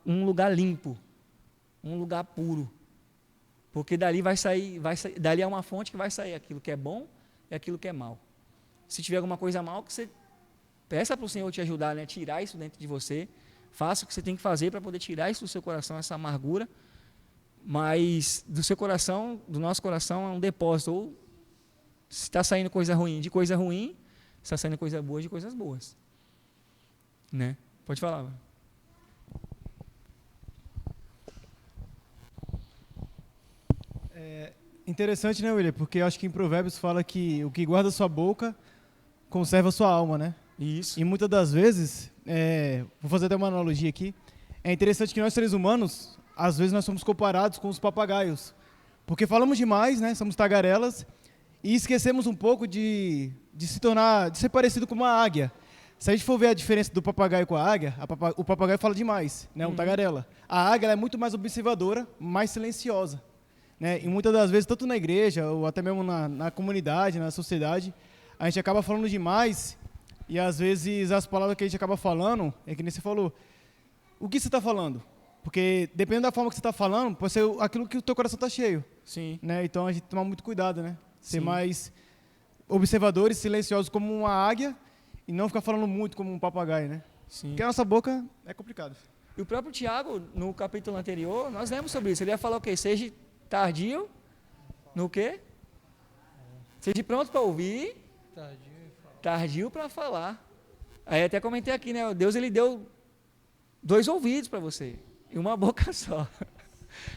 um lugar limpo, um lugar puro. Porque dali dali é uma fonte que vai sair aquilo que é bom e aquilo que é mal. Se tiver alguma coisa mal, que você peça para o Senhor te ajudar, né? Tirar isso dentro de você. Faça o que você tem que fazer para poder tirar isso do seu coração, essa amargura. Mas do seu coração, do nosso coração, é um depósito. Ou se está saindo coisa ruim, de coisa ruim, se está saindo coisa boa, de coisas boas. Né? Pode falar. Interessante, né, William? Porque eu acho que em Provérbios fala que o que guarda sua boca conserva sua alma, né? Isso. E muitas das vezes, vou fazer até uma analogia aqui, é interessante que nós seres humanos, às vezes nós somos comparados com os papagaios. Porque falamos demais, né? Somos tagarelas e esquecemos um pouco de ser parecido com uma águia. Se a gente for ver a diferença do papagaio com a águia, o papagaio fala demais, né? Um tagarela. A águia ela é muito mais observadora, mais silenciosa. Né? E muitas das vezes, tanto na igreja, ou até mesmo na comunidade, na sociedade, a gente acaba falando demais e às vezes as palavras que a gente acaba falando, é que nem você falou, o que você está falando? Porque dependendo da forma que você está falando, pode ser aquilo que o teu coração está cheio. Sim. Né? Então a gente toma muito cuidado, né? Ser Sim. mais observadores, silenciosos como uma águia e não ficar falando muito como um papagaio, né? Sim. Porque a nossa boca é complicado. E o próprio Tiago, no capítulo anterior, nós lemos sobre isso. Ele ia falar o quê? Seja tardio, no quê? Seja pronto para ouvir, tardio para falar. Aí até comentei aqui, né? Deus ele deu 2 ouvidos para você e uma boca só.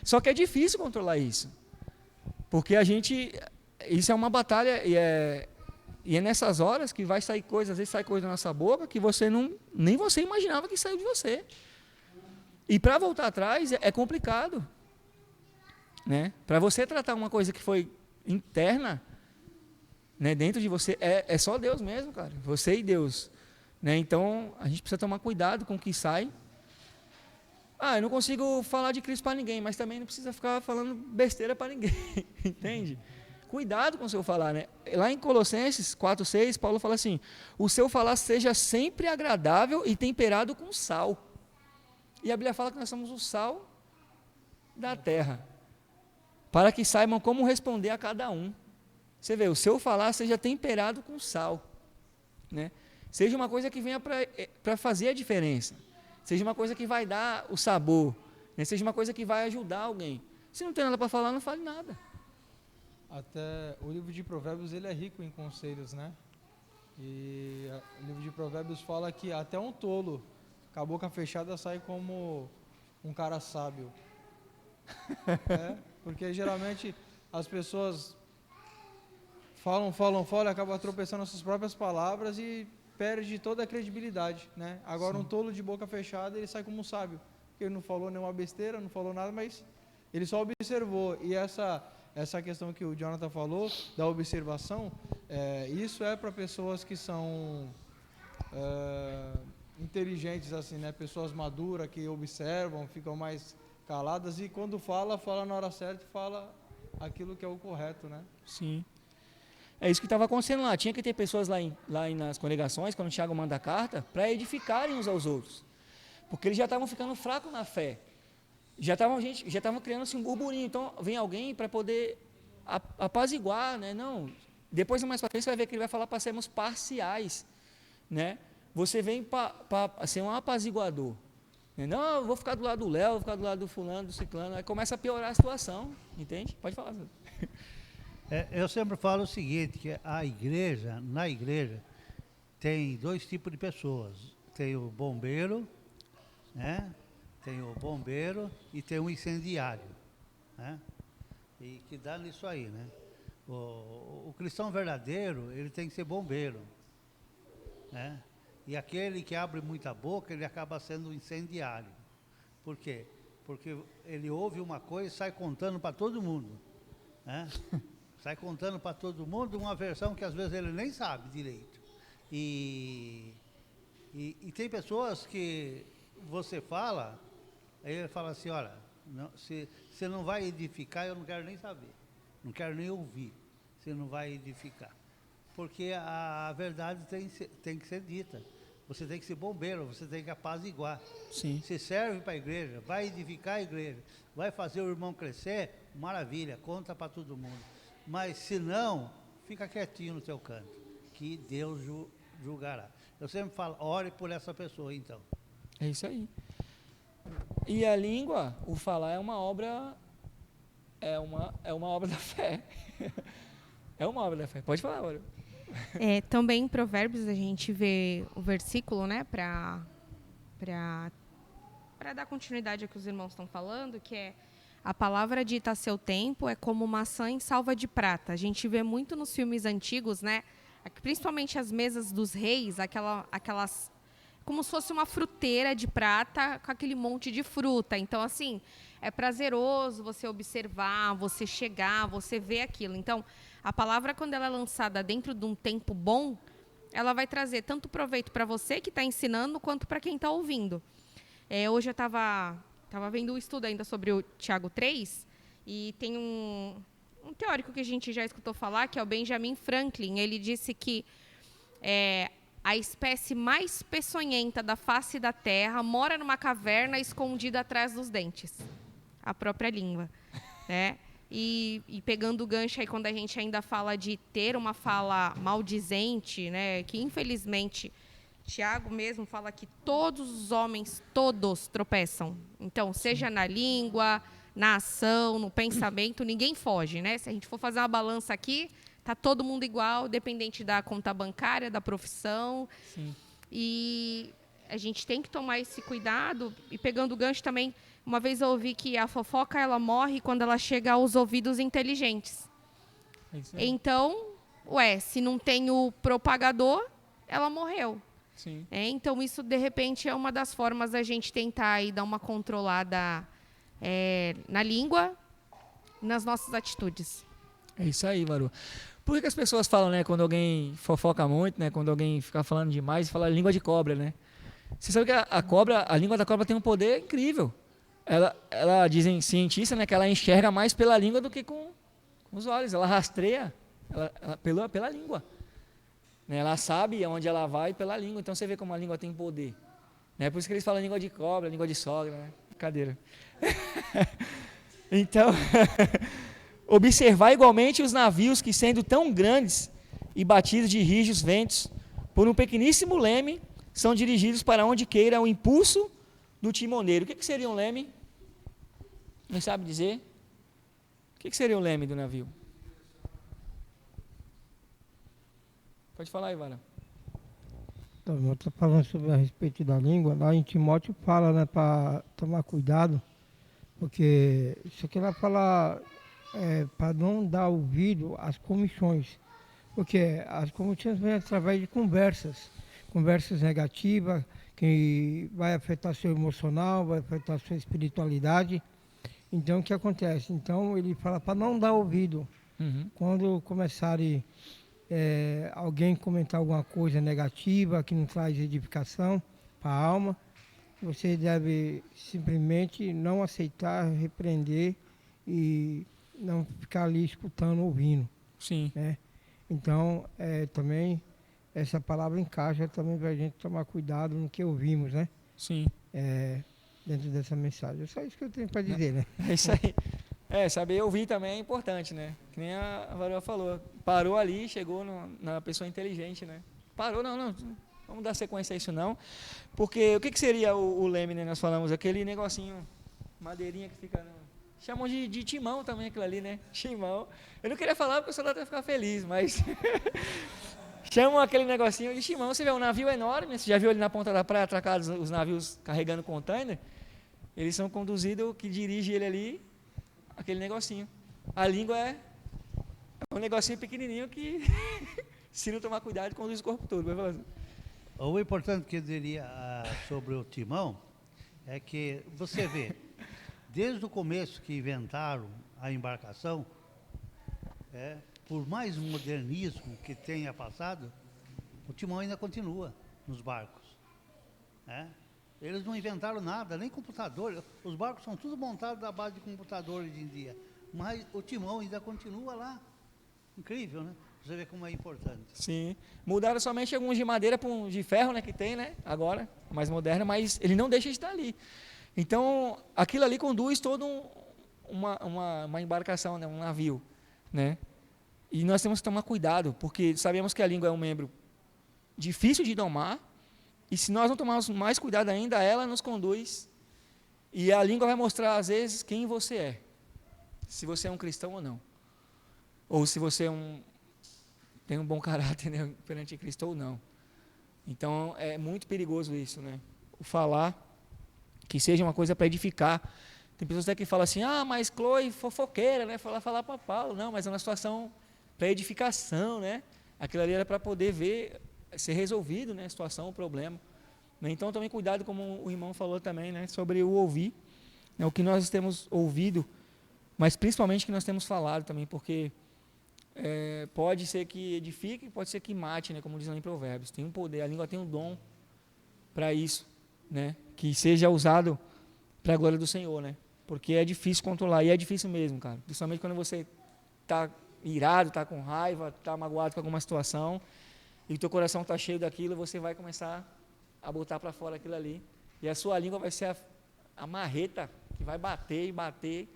Só que é difícil controlar isso. Porque isso é uma batalha e é nessas horas que vai sair coisa, às vezes sai coisa da nossa boca que nem você imaginava que saiu de você. E para voltar atrás é complicado. Né? Para você tratar uma coisa que foi interna, né, dentro de você, é só Deus mesmo, cara. Você e Deus. Né? Então, a gente precisa tomar cuidado com o que sai. Eu não consigo falar de Cristo para ninguém, mas também não precisa ficar falando besteira para ninguém. Entende? Cuidado com o seu falar. Né? Lá em Colossenses 4:6, Paulo fala assim, o seu falar seja sempre agradável e temperado com sal. E a Bíblia fala que nós somos o sal da terra. Para que saibam como responder a cada um. Você vê, o seu falar seja temperado com sal. Né? Seja uma coisa que venha para fazer a diferença. Seja uma coisa que vai dar o sabor. Né? Seja uma coisa que vai ajudar alguém. Se não tem nada para falar, não fale nada. Até o livro de Provérbios ele é rico em conselhos, né? E o livro de Provérbios fala que até um tolo, com a boca fechada, sai como um cara sábio. Porque geralmente as pessoas falam e acabam tropeçando nas suas próprias palavras e perde toda a credibilidade, né? Agora um tolo de boca fechada, ele sai como um sábio, porque ele não falou nenhuma besteira, não falou nada, mas ele só observou. E essa questão que o Jonathan falou, da observação, isso é para pessoas que são inteligentes, assim, né? Pessoas maduras, que observam, ficam mais caladas e quando fala na hora certa e fala aquilo que é o correto, né? Sim. É isso que estava acontecendo lá. Tinha que ter pessoas lá nas congregações, quando o Tiago manda a carta, para edificarem uns aos outros. Porque eles já estavam ficando fracos na fé. Já estavam criando assim, um burburinho. Então, vem alguém para poder apaziguar, né? Não. Depois, mais para frente, você vai ver que ele vai falar para sermos parciais, né? Você vem para ser um apaziguador. Não, eu vou ficar do lado do Léo, vou ficar do lado do fulano, do ciclano. Aí começa a piorar a situação, entende? Pode falar. Eu sempre falo o seguinte, que na igreja, tem 2 tipos de pessoas. Tem o bombeiro, né? Tem o bombeiro e tem o incendiário, né? E que dá nisso aí, né? O cristão verdadeiro, ele tem que ser bombeiro, né? E aquele que abre muita boca, ele acaba sendo incendiário. Por quê? Porque ele ouve uma coisa e sai contando para todo mundo, né? Sai contando para todo mundo uma versão que às vezes ele nem sabe direito. E tem pessoas que você fala, aí ele fala assim, olha, se você não vai edificar, eu não quero nem saber. não quero nem ouvir, você não vai edificar. Porque a verdade tem que ser dita. Você tem que ser bombeiro, você tem que apaziguar. Sim. Você serve para a igreja, vai edificar a igreja, vai fazer o irmão crescer, maravilha, conta para todo mundo. Mas se não, fica quietinho no teu canto, que Deus julgará. Eu sempre falo, ore por essa pessoa então. É isso aí. E a língua, o falar é uma obra, é uma obra da fé. É uma obra da fé. Pode falar, Mauro. Também em Provérbios a gente vê o versículo, né, para dar continuidade ao que os irmãos estão falando, que é: a palavra dita a seu tempo é como maçã em salva de prata. A gente vê muito nos filmes antigos, né, principalmente as mesas dos reis, aquelas como se fosse uma fruteira de prata com aquele monte de fruta. Então, assim, é prazeroso você observar, você chegar, você ver aquilo. Então, a palavra, quando ela é lançada dentro de um tempo bom, ela vai trazer tanto proveito para você que está ensinando, quanto para quem está ouvindo. Hoje eu estava vendo um estudo ainda sobre o Tiago 3, e tem um teórico que a gente já escutou falar, que é o Benjamin Franklin. Ele disse que a espécie mais peçonhenta da face da Terra mora numa caverna escondida atrás dos dentes. A própria língua, né? E pegando o gancho aí, quando a gente ainda fala de ter uma fala maldizente, né? Que infelizmente Tiago mesmo fala que todos os homens, todos tropeçam. Então, seja na língua, na ação, no pensamento, ninguém foge, né? Se a gente for fazer uma balança aqui, tá todo mundo igual, dependente da conta bancária, da profissão. Sim. E a gente tem que tomar esse cuidado. E pegando o gancho também, uma vez eu ouvi que a fofoca ela morre quando ela chega aos ouvidos inteligentes. É isso aí. Então, se não tem o propagador, ela morreu. Sim. Então, isso, de repente, é uma das formas da gente tentar aí dar uma controlada na língua, nas nossas atitudes. É isso aí, Maru. Por que as pessoas falam, né, quando alguém fofoca muito, né, quando alguém fica falando demais, fala língua de cobra, né? Você sabe que a língua da cobra tem um poder incrível. Ela dizem cientistas, né, que ela enxerga mais pela língua do que com os olhos. Ela rastreia pela língua. Né? Ela sabe onde ela vai pela língua. Então você vê como a língua tem poder. Né? Por isso que eles falam língua de cobra, língua de sogra, né? Brincadeira. Então, observar igualmente os navios que, sendo tão grandes e batidos de rijos ventos, por um pequeníssimo leme, são dirigidos para onde queira o impulso do timoneiro. O que seria um leme? Não sabe dizer? O que seria o leme do navio? Pode falar, Ivana. Então, eu estou falando sobre a respeito da língua. Lá em Timóteo fala, né, para tomar cuidado, porque isso aqui vai falar para não dar ouvido às comissões, porque as comissões vêm através de conversas negativas, que vai afetar seu emocional, vai afetar sua espiritualidade. Então, o que acontece? Então, ele fala para não dar ouvido. Uhum. Quando começarem alguém comentar alguma coisa negativa, que não traz edificação para a alma, você deve simplesmente não aceitar, repreender e não ficar ali escutando, ouvindo. Sim. Né? Então, também, essa palavra encaixa também para a gente tomar cuidado no que ouvimos, né? Sim. Dentro dessa mensagem. É só isso que eu tenho para dizer, né? É isso aí. Saber ouvir também é importante, né? Que nem a Varela falou. Parou ali, chegou na pessoa inteligente, né? Parou, não. Vamos dar sequência a isso não. Porque o que seria o leme, né? Nós falamos, aquele negocinho, madeirinha que fica... Chamam de timão também aquilo ali, né? Timão. Eu não queria falar porque o soldado ia ficar feliz, mas... Chamam aquele negocinho de timão. Você vê um navio enorme, você já viu ali na ponta da praia atracados os navios carregando container? Eles são conduzidos, que dirige ele ali, aquele negocinho. A língua é um negocinho pequenininho que, se não tomar cuidado, conduz o corpo todo. Vai falar assim. O importante que eu diria sobre o timão é que você vê, desde o começo que inventaram a embarcação, por mais modernismo que tenha passado, o timão ainda continua nos barcos. Eles não inventaram nada, nem computador. Os barcos são tudo montados à base de computador hoje em dia. mas o timão ainda continua lá. Incrível, né? Você vê como é importante. Sim. Mudaram somente alguns de madeira para um de ferro, né, que tem, né, agora, mais moderno, mas ele não deixa de estar ali. Então, aquilo ali conduz todo uma embarcação, né, um navio, né? E nós temos que tomar cuidado, porque sabemos que a língua é um membro difícil de domar, e se nós não tomarmos mais cuidado ainda, ela nos conduz, e a língua vai mostrar, às vezes, quem você é, se você é um cristão ou não, ou se você tem um bom caráter, né, perante Cristo ou não. Então, é muito perigoso isso, né? O falar, que seja uma coisa para edificar. Tem pessoas até que falam assim, mas Chloe fofoqueira, né? Falar para Paulo. Não, mas é uma situação para edificação, né? Aquilo ali era para poder ser resolvido, né? A situação, o problema. Então, tomem cuidado, como o irmão falou também, né? Sobre o ouvir, né? O que nós temos ouvido, mas principalmente o que nós temos falado também, porque pode ser que edifique, pode ser que mate, né? Como diz lá em Provérbios. Tem um poder, a língua tem um dom para isso, né? Que seja usado para a glória do Senhor, né? Porque é difícil controlar, e é difícil mesmo, cara. Principalmente quando você está irado, está com raiva, está magoado com alguma situação, e o teu coração está cheio daquilo, você vai começar a botar para fora aquilo ali. E a sua língua vai ser a marreta que vai bater e bater,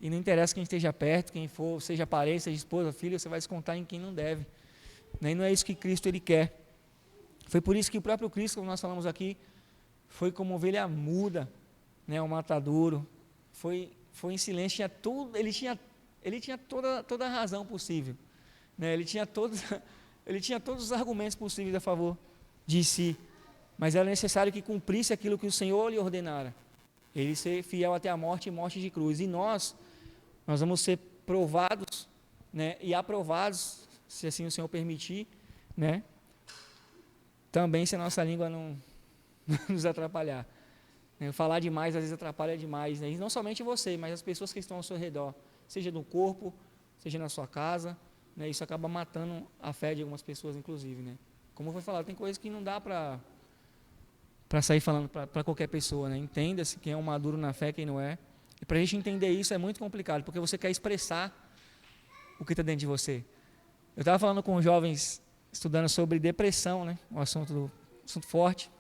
e não interessa quem esteja perto, quem for, seja parente, seja esposa, filho, você vai descontar em quem não deve. E não é isso que Cristo ele quer. Foi por isso que o próprio Cristo, como nós falamos aqui, foi como ovelha muda, né, o matadouro, foi em silêncio, ele tinha toda a razão possível, né, ele tinha todos os argumentos possíveis a favor de si, mas era necessário que cumprisse aquilo que o Senhor lhe ordenara, ele ser fiel até a morte e morte de cruz. E nós vamos ser provados, né, e aprovados, se assim o Senhor permitir, né, também se a nossa língua não nos atrapalhar. Falar demais às vezes atrapalha demais, né? E não somente você, mas as pessoas que estão ao seu redor, seja no corpo, seja na sua casa, né? Isso acaba matando a fé de algumas pessoas, inclusive, né? Como foi falado, tem coisas que não dá para sair falando para qualquer pessoa, né? Entenda-se quem é um maduro na fé, quem não é. E para a gente entender isso é muito complicado, porque você quer expressar o que está dentro de você. Eu estava falando com jovens estudando sobre depressão, né? Um assunto forte.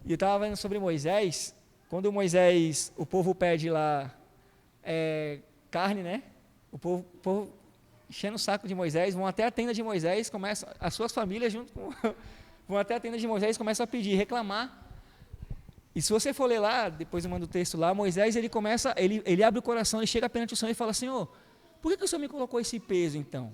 E eu estava vendo sobre Moisés, quando o povo pede lá carne, né? O povo enchendo o saco de Moisés, vão até a tenda de Moisés, começam, as suas famílias junto com, vão até a tenda de Moisés, começam a pedir, reclamar. E se você for ler lá, depois eu mando o texto lá, Moisés, ele abre o coração, ele chega perante o Senhor e fala, Senhor, por que o Senhor me colocou esse peso então?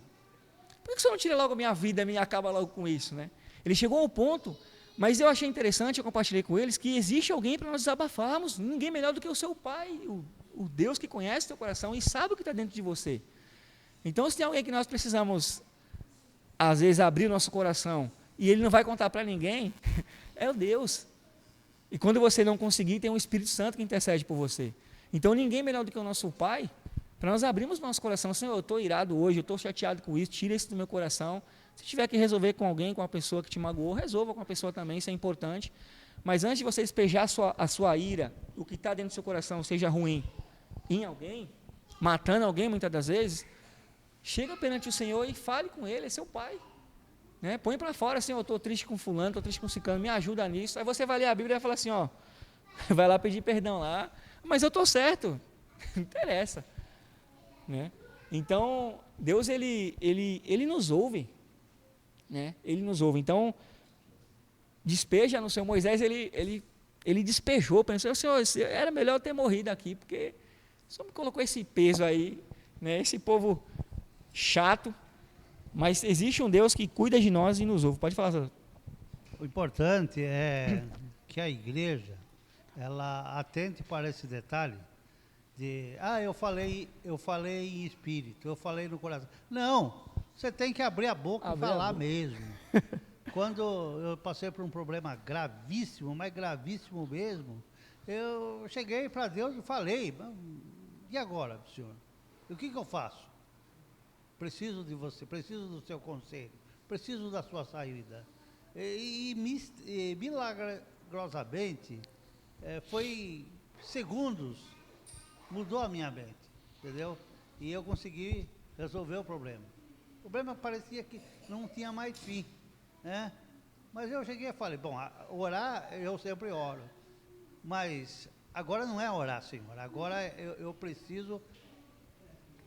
Por que o Senhor não tira logo a minha vida e acaba logo com isso, né? Ele chegou ao ponto. Mas eu achei interessante, eu compartilhei com eles, que existe alguém para nós desabafarmos, ninguém melhor do que o seu pai, o Deus que conhece o teu coração e sabe o que está dentro de você. Então, se tem alguém que nós precisamos, às vezes, abrir o nosso coração, e ele não vai contar para ninguém, é o Deus. E quando você não conseguir, tem um Espírito Santo que intercede por você. Então, ninguém melhor do que o nosso pai, para nós abrirmos o nosso coração, Senhor, eu estou irado hoje, eu estou chateado com isso, tira isso do meu coração. Se tiver que resolver com alguém, com a pessoa que te magoou, resolva com a pessoa também, isso é importante. Mas antes de você despejar a sua ira, o que está dentro do seu coração, seja ruim, em alguém, matando alguém muitas das vezes, chega perante o Senhor e fale com Ele, é seu pai. Né? Põe para fora, Senhor, eu estou triste com fulano, estou triste com ciclano, me ajuda nisso. Aí você vai ler a Bíblia e vai falar assim, vai lá pedir perdão lá, mas eu estou certo, não interessa. Né? Então, Deus, ele nos ouve. Né? Ele nos ouve. Então, despeja no Senhor. Moisés, ele despejou, pensou, Senhor, era melhor eu ter morrido aqui, porque o Senhor me colocou esse peso aí, né? Esse povo chato, mas existe um Deus que cuida de nós e nos ouve. Pode falar, Senhor. O importante é que a igreja, ela atente para esse detalhe de, eu falei em espírito, eu falei no coração. Não, você tem que abrir a boca e falar mesmo. Quando eu passei por um problema gravíssimo, mas gravíssimo mesmo, eu cheguei para Deus e falei, e agora, Senhor? O que eu faço? Preciso de você, preciso do seu conselho, preciso da sua saída. E milagrosamente, foi segundos, mudou a minha mente. entendeu? E eu consegui resolver o problema. O problema parecia que não tinha mais fim, né? Mas eu cheguei e falei, bom, orar eu sempre oro, mas agora não é orar, Senhor, agora eu preciso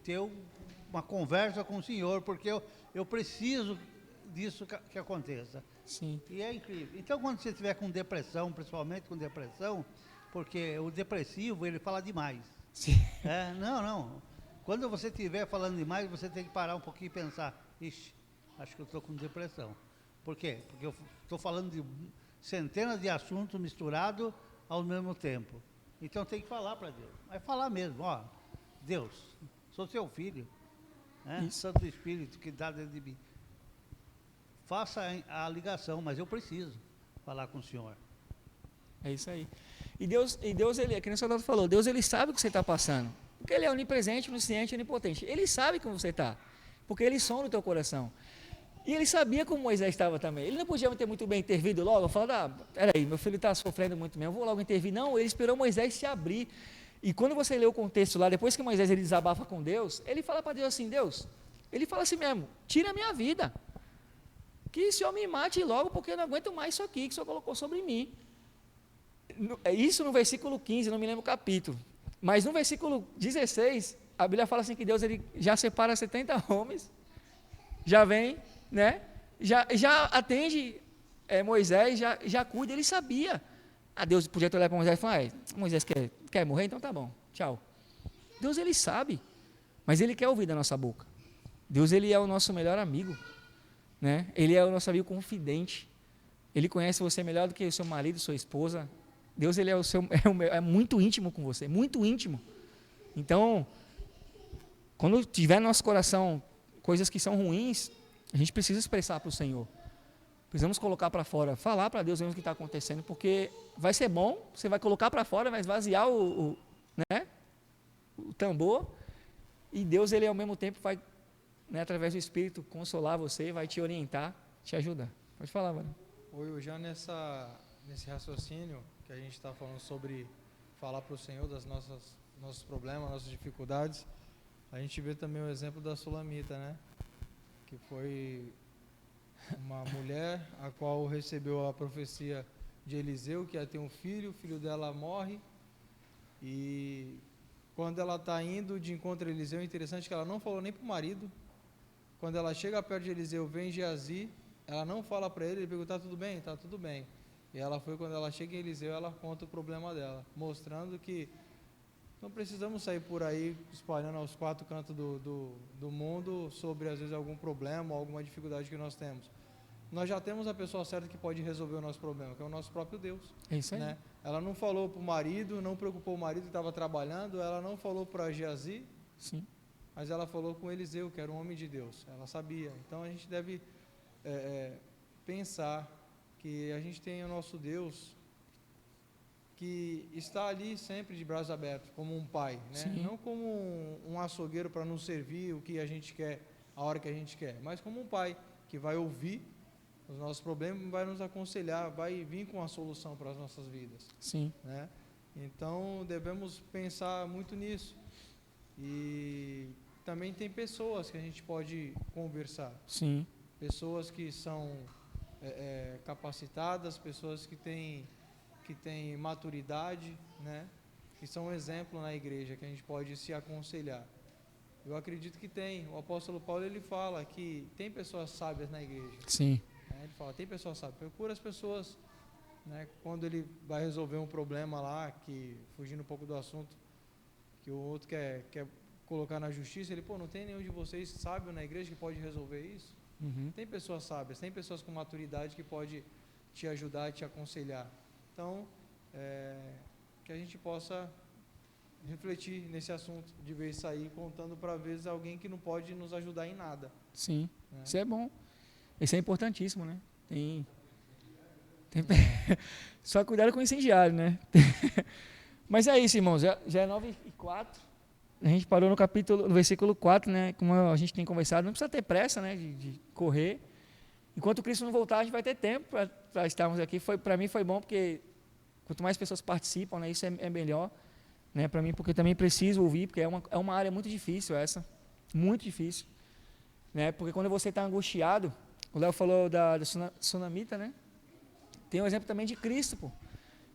ter uma conversa com o Senhor, porque eu preciso disso que aconteça. Sim. E é incrível. Então, quando você estiver com depressão, principalmente com depressão, porque o depressivo, ele fala demais. Sim. Não. Quando você estiver falando demais, você tem que parar um pouquinho e pensar, ixi, acho que eu estou com depressão. Por quê? Porque eu estou falando de centenas de assuntos misturados ao mesmo tempo. Então tem que falar para Deus. Mas falar mesmo, ó, Deus, sou seu filho, né? Santo Espírito que dá dentro de mim. Faça a ligação, mas eu preciso falar com o Senhor. É isso aí. E Deus ele, que nem o soldado falou, Deus ele sabe o que você está passando. Porque ele é onipresente, onisciente, onipotente. Ele sabe como você está. Porque ele sonda o teu coração. E ele sabia como Moisés estava também. Ele não podia ter muito bem intervido logo, falando, peraí, meu filho está sofrendo muito mesmo, eu vou logo intervir. Não, ele esperou Moisés se abrir. E quando você lê o contexto lá, depois que Moisés ele desabafa com Deus, ele fala para Deus assim, Deus, ele fala assim mesmo, tira a minha vida. Que o Senhor me mate logo, porque eu não aguento mais isso aqui que o Senhor colocou sobre mim. Isso no versículo 15, não me lembro o capítulo. Mas no versículo 16, a Bíblia fala assim que Deus ele já separa 70 homens, já vem, né? Já atende Moisés, já cuida, ele sabia. Deus podia olhar para Moisés e falar, Moisés quer morrer? Então tá bom, tchau. Deus ele sabe, mas ele quer ouvir da nossa boca. Deus ele é o nosso melhor amigo, né? Ele é o nosso amigo confidente. Ele conhece você melhor do que o seu marido, sua esposa. Deus ele é muito íntimo com você, muito íntimo. Então, quando tiver no nosso coração coisas que são ruins, a gente precisa expressar para o Senhor. Precisamos colocar para fora, falar para Deus mesmo o que está acontecendo, porque vai ser bom, você vai colocar para fora, vai esvaziar o tambor, e Deus ele ao mesmo tempo vai, né, através do Espírito, consolar você, vai te orientar, te ajudar. Pode falar, mano. Oi, já nesse raciocínio que a gente está falando sobre falar para o Senhor das nossos problemas, nossas dificuldades, a gente vê também o exemplo da Sulamita, né? Que foi uma mulher a qual recebeu a profecia de Eliseu, que ia ter um filho, o filho dela morre, e quando ela está indo de encontro a Eliseu, é interessante que ela não falou nem para o marido. Quando ela chega perto de Eliseu, vem Geazi, ela não fala para ele pergunta, tá tudo bem? Tá tudo bem. E ela foi, quando ela chega em Eliseu, ela conta o problema dela, mostrando que não precisamos sair por aí espalhando aos quatro cantos do mundo sobre, às vezes, algum problema ou alguma dificuldade que nós temos. Nós já temos a pessoa certa que pode resolver o nosso problema, que é o nosso próprio Deus. É isso aí. Né? Ela não falou para o marido, não preocupou o marido que estava trabalhando, ela não falou para Geazi, Sim. mas ela falou com Eliseu, que era um homem de Deus. Ela sabia. Então, a gente deve pensar que a gente tem o nosso Deus que está ali sempre de braços abertos, como um pai, né? Não como um açougueiro para nos servir o que a gente quer, a hora que a gente quer, mas como um pai que vai ouvir os nossos problemas, vai nos aconselhar, vai vir com a solução para as nossas vidas. Sim. Né? Então, devemos pensar muito nisso. E também tem pessoas que a gente pode conversar. Sim. Pessoas que são capacitadas, pessoas que têm maturidade, né? Que são um exemplo na igreja, que a gente pode se aconselhar. Eu acredito que tem. O apóstolo Paulo ele fala que tem pessoas sábias na igreja. Sim. Ele fala, tem pessoas sábias. Procura as pessoas, né? Quando ele vai resolver um problema lá, que fugindo um pouco do assunto, que o outro quer colocar na justiça, ele, não tem nenhum de vocês sábio na igreja que pode resolver isso? Uhum. Tem pessoas sábias, tem pessoas com maturidade que pode te ajudar, te aconselhar. Então, que a gente possa refletir nesse assunto, de vez sair contando para vezes alguém que não pode nos ajudar em nada. Sim, né? Isso é bom. Isso é importantíssimo, né? Só cuidado com o incendiário, né? Mas é isso, irmãos, já é 9h04. A gente parou no versículo 4, né? Como a gente tem conversado, não precisa ter pressa, né? De correr. Enquanto Cristo não voltar, a gente vai ter tempo para estarmos aqui. Para mim foi bom, porque quanto mais pessoas participam, né? Isso é melhor. né, para mim, porque também preciso ouvir, porque é uma área muito difícil essa, muito difícil, né, porque quando você está angustiado, o Léo falou da sunamita, né, tem um exemplo também de Cristo, pô.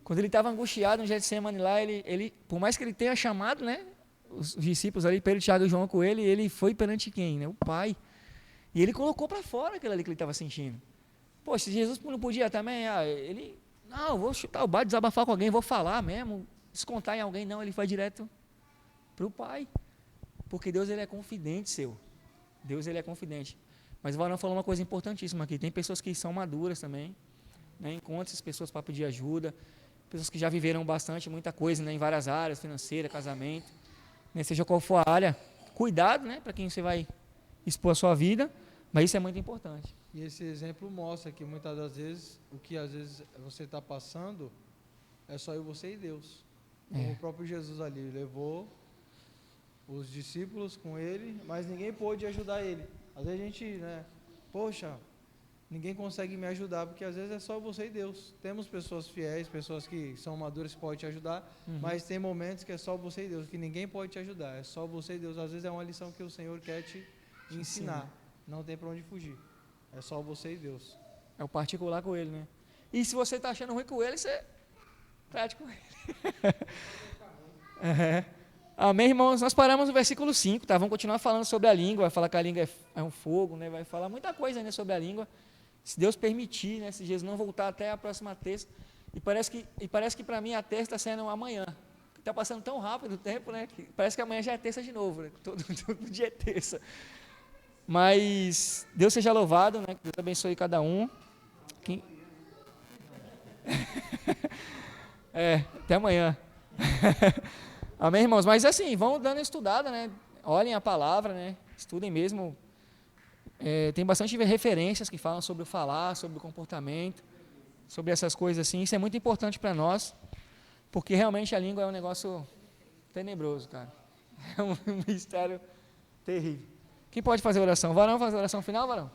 Quando ele estava angustiado no Getsemane lá, ele, por mais que ele tenha chamado, né, os discípulos ali, Pedro, Tiago e João com ele foi perante quem, né, o Pai, e ele colocou para fora aquilo ali que ele estava sentindo. Poxa, se Jesus não podia também, não, vou chutar o bar, desabafar com alguém, vou falar mesmo, descontar em alguém, não, ele foi direto para o Pai, porque Deus, ele é confidente seu, Deus, ele é confidente. Mas o Varão falou uma coisa importantíssima aqui, tem pessoas que são maduras também, né, encontre essas pessoas para pedir ajuda, pessoas que já viveram bastante, muita coisa, né, em várias áreas, financeira, casamento, né, seja qual for a área, cuidado, né, para quem você vai expor a sua vida, mas isso é muito importante. E esse exemplo mostra que muitas das vezes, o que às vezes você está passando, é só eu, você e Deus. Como o próprio Jesus ali levou os discípulos com ele, mas ninguém pôde ajudar ele. Às vezes a gente, né, poxa, ninguém consegue me ajudar, porque às vezes é só você e Deus. Temos pessoas fiéis, pessoas que são maduras que podem te ajudar, mas tem momentos que é só você e Deus, que ninguém pode te ajudar, é só você e Deus. Às vezes é uma lição que o Senhor quer te ensinar, não tem para onde fugir, é só você e Deus. É o particular com ele, né? E se você está achando ruim com ele, você trate com ele. Amém, irmãos? Nós paramos no versículo 5, tá? Vamos continuar falando sobre a língua, vai falar que a língua é um fogo, né? Vai falar muita coisa, né, sobre a língua. Se Deus permitir, né, se Jesus não voltar até a próxima terça, e parece que para mim a terça está sendo amanhã, está passando tão rápido o tempo, né, que parece que amanhã já é terça de novo, né, todo dia é terça, mas Deus seja louvado, né, que Deus abençoe cada um. Até amanhã. Amém, irmãos? Mas assim, vão dando estudada, né, olhem a palavra, né, estudem mesmo. Tem bastante referências que falam sobre o falar, sobre o comportamento, sobre essas coisas assim. Isso é muito importante para nós, porque realmente a língua é um negócio tenebroso, cara. É um mistério terrível. Quem pode fazer oração? Varão, faz a oração final, Varão?